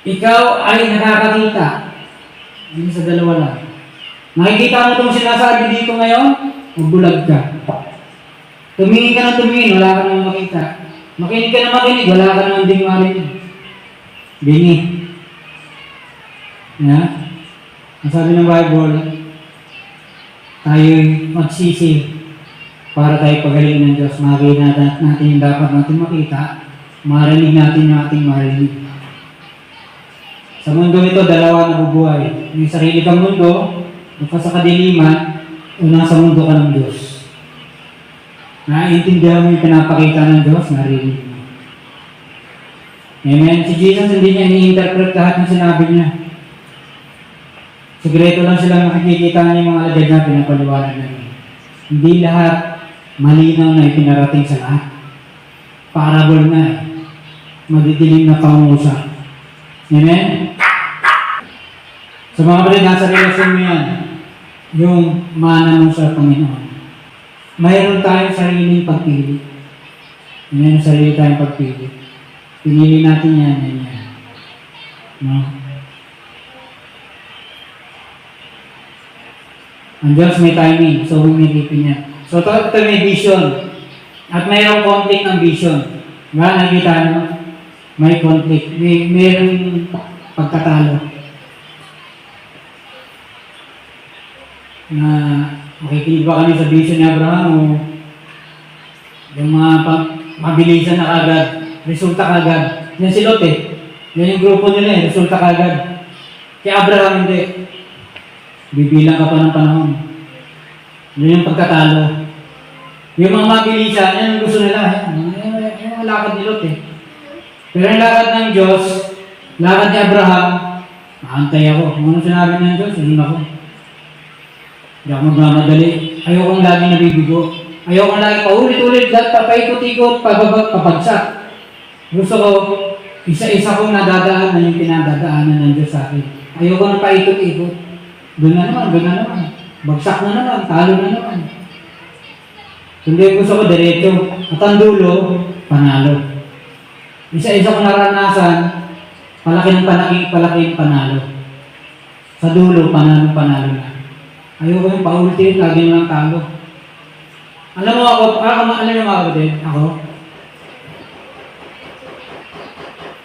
ikaw ay nakakakita. Alin sa dalawa lang. Nakikita mo itong sinasabi dito ngayon, magbulag ka. Tumingin ka na tumingin, wala ka nang makita. Makinig ka na makinig, wala ka nang ding marinig. Bini. Ang sabi ng Bible, tayo'y magsisi para tayo pagaling ng Diyos. Makikita natin yung dapat natin makita, marinig natin yung ating marinig. Sa mundo ito, dalawa nabubuhay. Yung sarili kang mundo, o ka sa kadiliman, o nasa mundo ka ng Diyos. Naiintindihan mo yung pinapakita ng Diyos, narinig mo. Amen? Si Jesus hindi niya ini-interpret lahat ng sinabi niya. Sekreto lang silang nakikita niya yung mga alagad na pinapaliwanag na niya. Hindi lahat malinaw na ipinarating sa lahat. Parable na eh. Madidilim na pangusap. Amen? Sa mga kapatid, nasa relasyon mo yan, yung mana mo sa Panginoon. Mayroon tayong sariling pagpili. Mayroon sarili tayong pagpili. Pinili natin yan. No? Ang Diyos may timing, so humilipin niya. So ito may vision. At mayroong conflict ng vision. Diba? Nakikita nyo? May conflict. Mayroong pagkatalo. Na makikinig ba kami sa vision ni Abraham o yung mga mabilisan na kagad, resulta kagad. Yan si Lot eh. Yan yung grupo nila eh, resulta kagad. Kaya Abraham hindi. Bibilang ka pa ng panahon. Yan yung pagkatalo. Yung mga mabilisan, yan ang gusto nila. Yung lakad ni Lot eh. Pero yung lakad ng Diyos, lakad ni Abraham, Maantay ako. Kung ano sinabi ng Diyos, sunod ako. Hindi ako magmamadali. Ayokong lagi nabibigo. Ayokong lagi paulit-ulit, papaikot-ikot, papagsak. Gusto ko, isa-isa kong nadadaan na yung pinadadaanan ng Diyos sa akin. Ayoko na paikot-ikot. Doon na naman. Bagsak na naman, talo na naman. Kundi gusto ko diretso. At ang dulo, panalo. Isa-isa kong naranasan, palaki ng panalo. Sa dulo, panalo na. Ayoko yung paulit, lagi lang talo. Alam mo ako, alam mo mga kapatid, ako,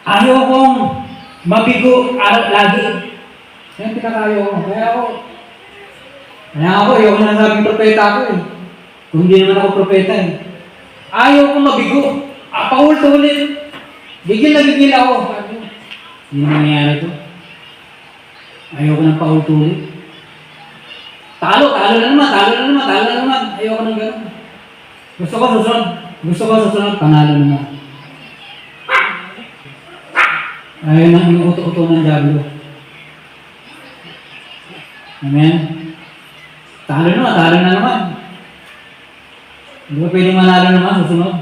ayokong mabigo lagi. Yan pinakayo ko. Kaya ako, ayoko na sabing propeta ako eh. Kung hindi naman ako propeta eh. Ayoko mabigo. Paulit-ulit. Gigil ako. Hindi na nangyayari ito. Ayoko ng paulit-ulit. Talo na naman. Ayoko ng gano'n. Gusto ko susunod, panalo naman. Ayaw na yung uto-uto ng Diablo. Amen? Talo na naman. Hindi ba pwedeng manalo naman, susunod?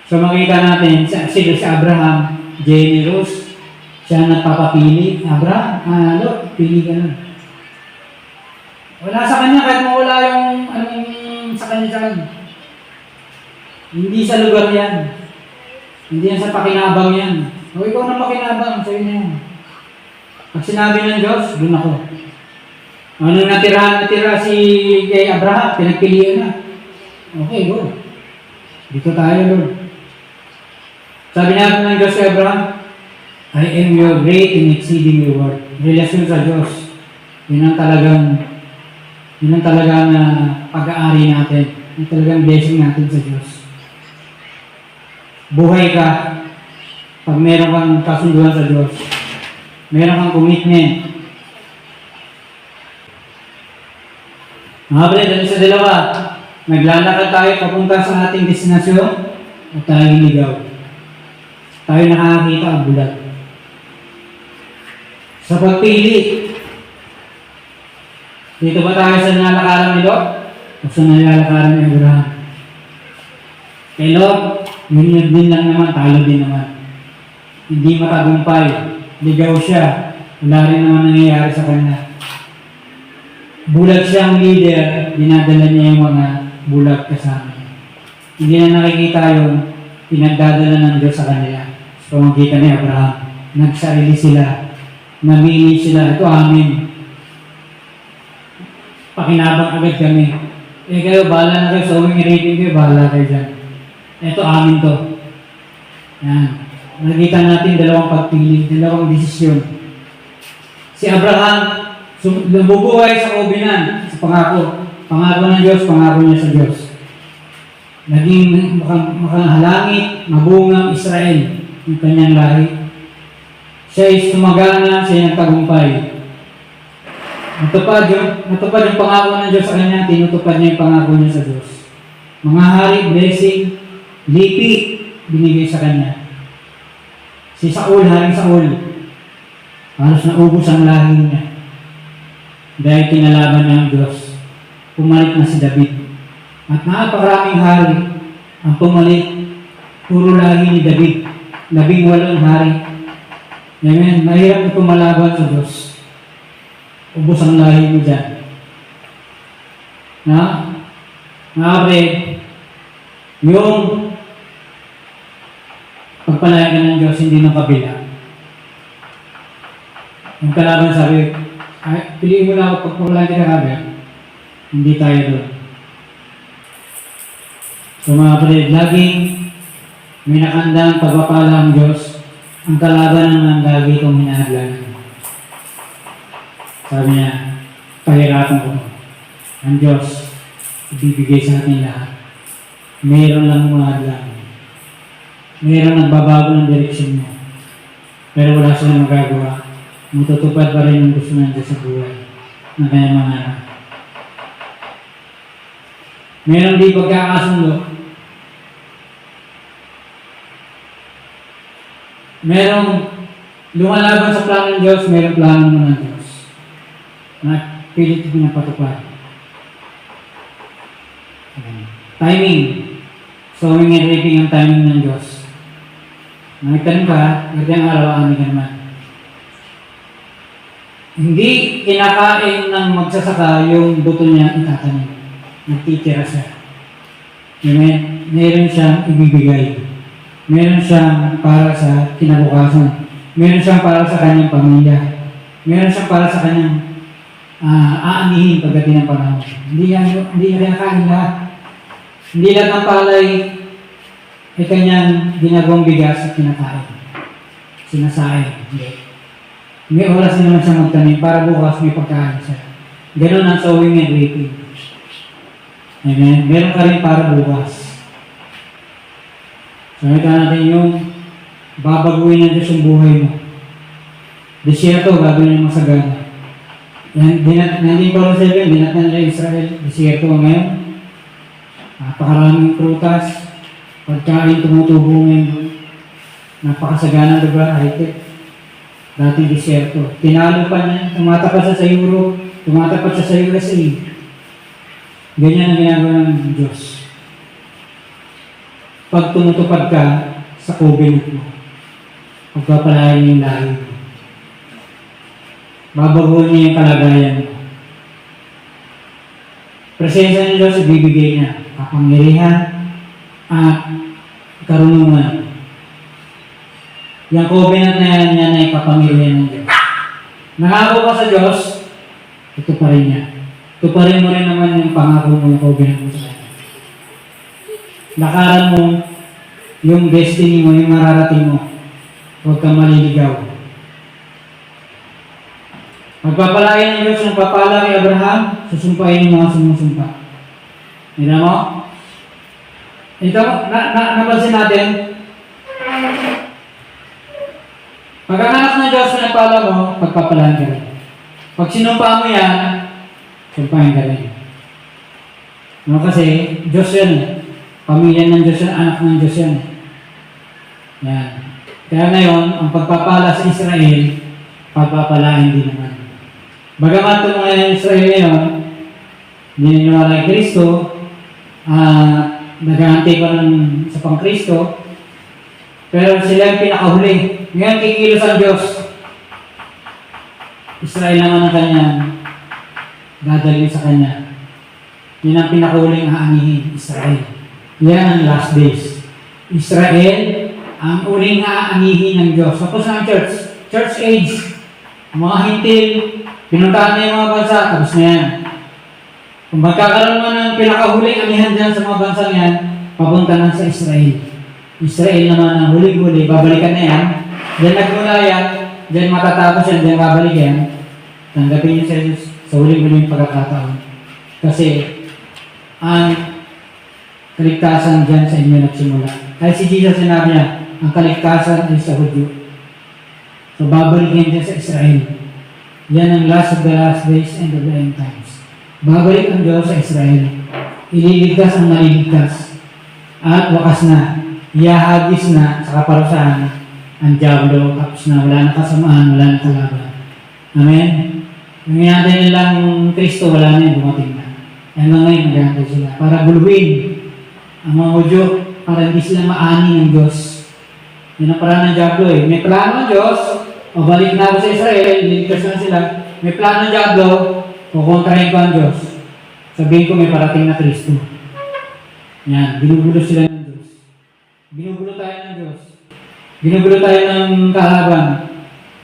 So makita natin, si Abraham, generous, siya nagpapapili. Abraham, pili ka na. Wala sa kanya, kahit mawala yung sa kanya. Hindi sa lugar yan. Hindi yan sa pakinabang yan. O ikaw na pakinabang, sa'yo na yan. Pag sinabi ng Diyos, doon ako. Ano natira si kay Abraham, pinagpilihan na. Okay, go. Dito tayo, Lord. Sabi natin ng Diyos kay Abraham, I am your great and exceeding reward. Relasyon sa Diyos. Yun ang talagang pag-aari natin. Yun ang talagang blessing natin sa Diyos. Buhay ka pag meron kang kasunduan sa Diyos. Meron kang commitment. Mga brother, sa dalawa, naglalakad tayo papunta sa ating destinasyon at tayo ligaw. Tayo nakakita ang bulat. Sa pagpili, dito ba tayo sa nilalakaran ni Lot? O sa nilalakaran ni Abraham? Kay Lot, yun din lang naman, talo din naman. Hindi matagumpay. Ligaw siya. Wala rin naman nangyayari sa kanya. Bulag siyang leader, dinadala niya yung mga bulag kasama. Hindi na nakikita yung pinagdadala ng Diyos sa kanila. So, makita ni Abraham, nagsarili sila, namili sila, ito amin. Pakinabang agad kami. Kayo, bahala na kayo, sa uwing rating kayo, bahala kayo dyan. Ito amin to. Yan. Nakita natin dalawang pagpili, dalawang desisyon. Si Abraham, nabubuhay sa kaubinan, sa pangako. Pangako ng Diyos, pangako niya sa Diyos. Naging makahalangit, mabungang Israel, yung kanyang lahi. Siya ay sumagana, siya ay nagtagumpay. Natupad yung pangako ng Diyos sa kanya, tinutupad niya yung pangako niya sa Diyos. Mga hari, blessing, lipi, binigay sa kanya. Si Saul, haring Saul, halos naubos ang lahi niya. Dahil kinalaban niya ang Diyos, pumalit na si David. At napakaraming hari ang pumalit, puro lahi ni David, 18 hari. Amen. Mahirap na pumalaban sa Diyos. Ubos ang lahi mo dyan. Yung pagpalayan ka ng Diyos, hindi ng kabila. Yung kalaban sabi, piliin mo na ako pagpapalayan ka ng kabila. Hindi tayo doon. So mga kapatid, laging may nakandang pagpapala ang Diyos. Ang kalaban naman lagi itong hinahaglan. Sabi niya, pahirapan ko. Ang Diyos, ibibigay sa atin lahat. Mayroon lang humahaglan. Mayroon nagbabago ng direksyon mo. Pero wala silang magagawa. Matutupad pa rin ang gusto ng Diyos sa buhay ng kanyang mga anak. Mayroon di pagkakasundo. Merong lumalaban sa plano ng Diyos, mayroong plano naman ng Diyos na pilit pinapatupad. Timing. Sowing and reaping ang timing ng Diyos. Nagtanim ka, gandang araw, ani ka naman. Hindi kinakain ng magsasaka yung buto niya itatanim. Nagtitira siya. Amen? Meron siyang ibibigay. Meron siyang para sa kinabukasan. Meron siyang para sa kanyang pamilya. Meron siyang para sa kanyang aanihin pagdating ng panahon. Hindi niya kinakain lahat. Hindi lahat ng palay ay kanyang ginagawang bigas at kinakain. Sinasain. Hindi. May oras din naman siya magtanim para bukas may pagkain siya. Ganun ang sowing and reaping. Amen? Meron ka rin para bukas. Samita natin yung babaguhin ng Diyos yung buhay mo. Desierto, gagawin yung masagana. Nanding pa rin sa iyo, dinatan nila Israel. Desierto ngayon. Napakaraming prutas. Pagkain, tumutubo ngayon. Napakasagana lugar, high-tech. Dating disyerto. Tinalo pa niya, tumatapat siya sa Europe, tumatapat siya sa USA. Ganyan ang ginagawa ng Diyos. Pag tumutupad ka sa covenant mo, pagpapalayan niya yung lahi mo. Babaguhin niya yung kalagayan mo. Presensya ng Diyos, ibibigay niya kapangyarihan at karunungan. Yung covenant na yan ay kapamilya ng Diyos. Nangako ka sa Diyos, tutuparin niya. Tuparin mo rin naman yung pangako mo, yung covenant mo sa Kanya. Lakaran mo yung destiny mo, yung mararating mo. Huwag kang maliligaw. Pagpapalain ng Diyos ng papala kay Abraham, susumpain yung mga sumusumpa. Hindi mo? Ito, napansin natin, pag ang anak ng Diyos na nagpala mo, pagpapalahan ka rin. Pag sinumpa mo yan, sumpahin ka rin. No, kasi Diyos yan eh. Pamilya ng Diyos yan, anak ng Diyos yan. Yan. Kaya ngayon, ang pagpapala sa Israel, pagpapalain din naman. Bagamat itong mga Israel ngayon, hindi niniwala kay Kristo, nag-aantay pa ng sa pang-Kristo, pero sila yung pinakahuli. Ngayon, kikilos ang Diyos. Israel naman ang kanyang dadalhin sa kanya. Yan ang pinakahuling aanihin, Israel. Yan ang last days. Israel, ang uling aanihin ng Diyos. Tapos ang church age, ang mga hintil, pinuntahan na yung mga bansa, tapos na yan. Kung magkakaroon mo ng pinakahuling anihan dyan sa mga bansa yan, papunta na sa Israel. Israel naman ang huli-huli, babalikan na yan. Diyan nagmula yan, diyan matatapos yan, diyan babalik yan. Tanggapin niyo sa Jesus sa huling-huling pagkakataon. Kasi ang kaligtasan dyan sa inyo nagsimula. Kahit si Jesus sinabi niya, ang kaligtasan ay sa Hudyo. So babalik yan dyan sa Israel. Yan ang last of the last days and of the end times. Babalik ang Diyos sa Israel. Ililigtas ang maliligtas. At wakas na. Iahagis na sa kaparusahan ang Diablo, tapos na wala na kasamaan, wala na kalaban. Amen? Yung hinantay nilang Kristo, wala na yung dumating na. Hanggang ngayon, naghihintay sila. Para guluhin ang mga Hudyo, para hindi sila maani ng Diyos. Yun ang parang ng Diablo eh. May plano ng Diyos, o balik na ako sa Israel, liligtas na sila. May plano ng Diablo, o kontrahin ko ang Diyos. Sabihin ko may parating na Kristo. Yan, binugulo sila ng Diyos. Binugulo tayo ng Diyos. Binugulo tayo ng kalaban.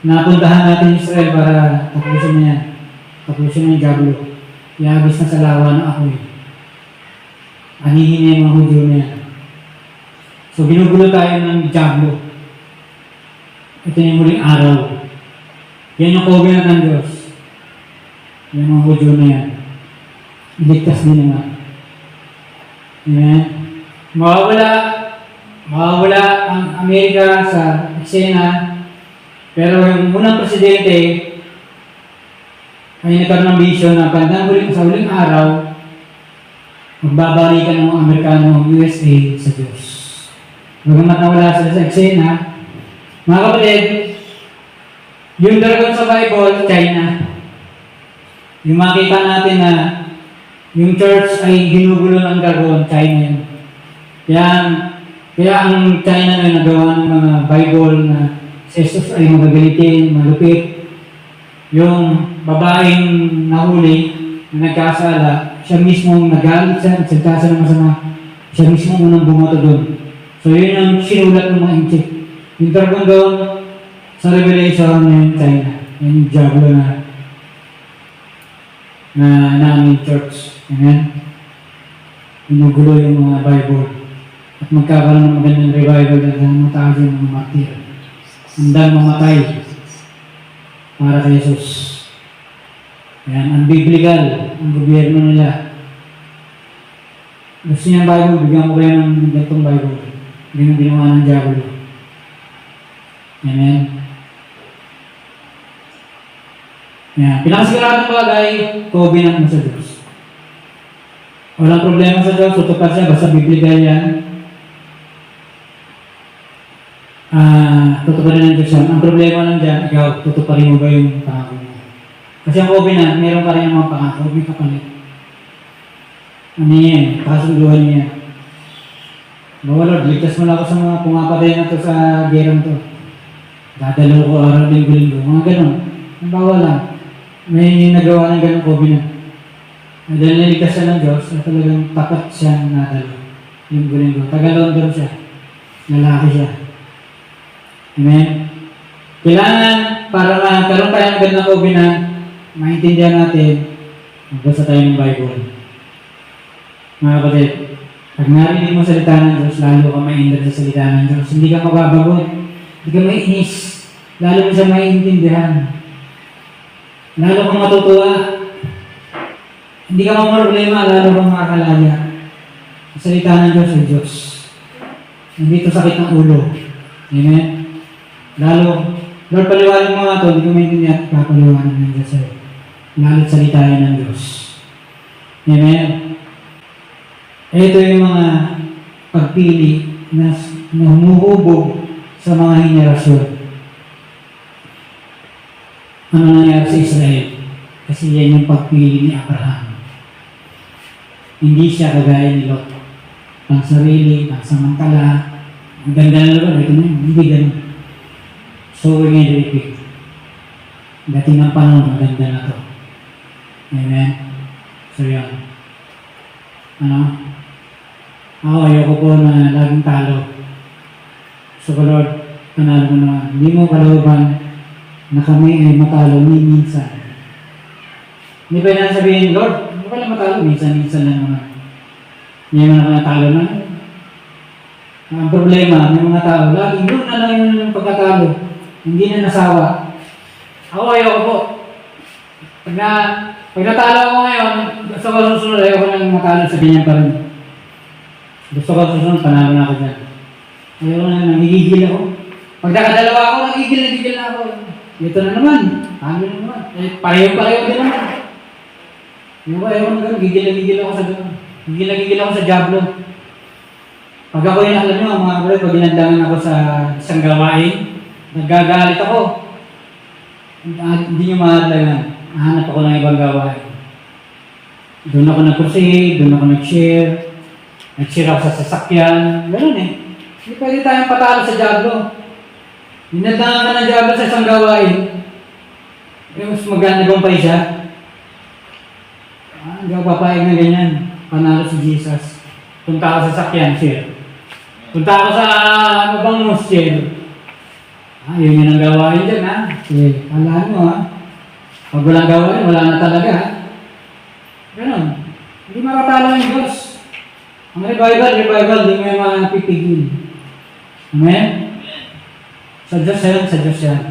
Napuntahan natin Israel para tapusin na yan. Tapusin na yung Diablo. Iagis na sa lawa ng apoy. Anihin niya yung mga Hudyo na yan. So binugulo tayo ng Diablo. Ito yung muling araw. Yan yung covenant ng Diyos. Yan mga Hudyo na yan. Iligtas din naman. Amen. Mawawala ang Amerika sa eksena, pero yung unang presidente ay nagkaroon ng vision na sa huling araw, magbabalikan ng mga Amerikano ang USA sa Diyos. Bagamat nawala sila sa eksena, mga kapatid, Yung dragon sa Bible, China. Yung makita natin na yung church ay ginugulo ng dragon, China yun. Kaya ang China na nagawa ng mga Bible na si Jesus ay magagalitin, malupit. Yung babaeng nahuli na nagkasala, siya mismo nagalit siya, nagsalita ng masama. Siya mismo unang bumoto doon. So yun ang sinulat ng mga inchik. Yung dragon doon, sa Revelation ng China. Yan yung diablo na namin church. Amen? Inugulo yung mga Bible. At magkakaroon ng magandang revival dahil ng mga tao yung mga martir. Handang mamatay para kay Jesus. Ayan, unbiblical ang gobyerno nila. Gusto niya ang Bible, bigyan ko kayo ng ganitong Bible. Hindi mo ginawa ng diablo. Amen? Yan. Pinakasiguradong bagay, covenant mo sa Diyos. Walang problema sa Diyos, tutupad siya, basta biblical yan. Tutuparin ng Diyos yan. Ang problema lang dyan, ikaw, tutuparin mo ba yung pangako mo? Kasi ang covenant, meron pa rin ang mga pangako, may kapalit. Ano yan? Kasunduhan niya. Bawa Lord, ligtas mo na ako sa mga pumapatay na to sa gerang to. Dadalo ko araw, linggo-linggo. Mga ganun. Ang bawal lang. May nagawa ng ganun covenant. Dahil niligtas siya ng Diyos, na talagang tapat siya nadalo. Linggo-linggo. Tagalondor siya. Lalaki siya. Amen? Kailangan, para magkaroon tayo ng ganun covenant, maintindihan natin, magbasa tayo ng Bible. Mga kapatid, pag narinig mo salita ng Diyos, lalo ka maingat sa salita ng Diyos. Hindi ka mababagot. Hindi ka maiinis. Lalo mo siya maiintindihan. Lalo kang matutuwa. Hindi ka problema, lalo kang makakalaya. Ang salita ng Diyos ay Diyos. Hindi ito sakit ng ulo. Amen? Lalo, Lord, paliwanag mo nga ito, hindi ko maintindihan, papaliwanag ng Diyos sa'yo. Lalo't salitahin ng Diyos. Amen? Ito yung mga pagpili na humuhubog sa mga henerasyon. Ano nangyari sa Israel? Kasi yan yung pagpili ni Abraham. Hindi siya kagaya ni Lot. Pang sarili, pang samantala. Ang ganda na naman, ito na yun. Hindi ganun. So, we're going to repeat. Dating ng panahon, maganda na to. Amen? So, yan. Ano? Ayoko po na laging talo. So, Lord, panalo mo naman. Hindi mo kalooban na kami ay matalo ni minsan. Hindi ba yan sabihin, Lord, hindi ka lang matalo, minsan lang naman. Hindi mo na natalo na. Ang problema, may mga tao, laging doon na lang yung pagkatalo. Hindi na nasawa. Ayoko po. Pag natalo ako ngayon, gusto ko susunod, ayoko lang matalo sa ganyan pa rin. Gusto ko susunod, panalo na ako dyan. Ayoko na, nangigigil ako. Pag nakadalawa ako, nagigil na ako. Ito na naman, talo na naman. Pareho din naman. Ayoko na gano'n, gigil ako sa gano'n. Gigil ako sa Diablo. Pag ako yung alam nyo, mga kapatid, pag ginandangan ako sa isang gawain, nagagalit ako. Hindi nyo mahalagan. Hanap ako ng ibang gawain. Doon ako nag-crusade, doon ako nag-share. Nag-share ako sa sasakyan. Ganun eh. Hindi pwede tayong patalo sa Diablo. Ginandangan ka ng Diablo sa isang gawain. Mas magandang siya. Hindi ako papayag na ganyan. Panalo si Jesus. Punta ako sa sasakyan, share. Punta ako sa mabangos, share. Yun yung ang gawain dyan, ha? Sige, alaan mo, ha? Pag walang gawain, wala na talaga, ha? Ganon. Hindi makatalo yung Diyos. Ang revival, hindi mo yung mapipigil. Amen? Sa Diyos yan, sa Diyos yan.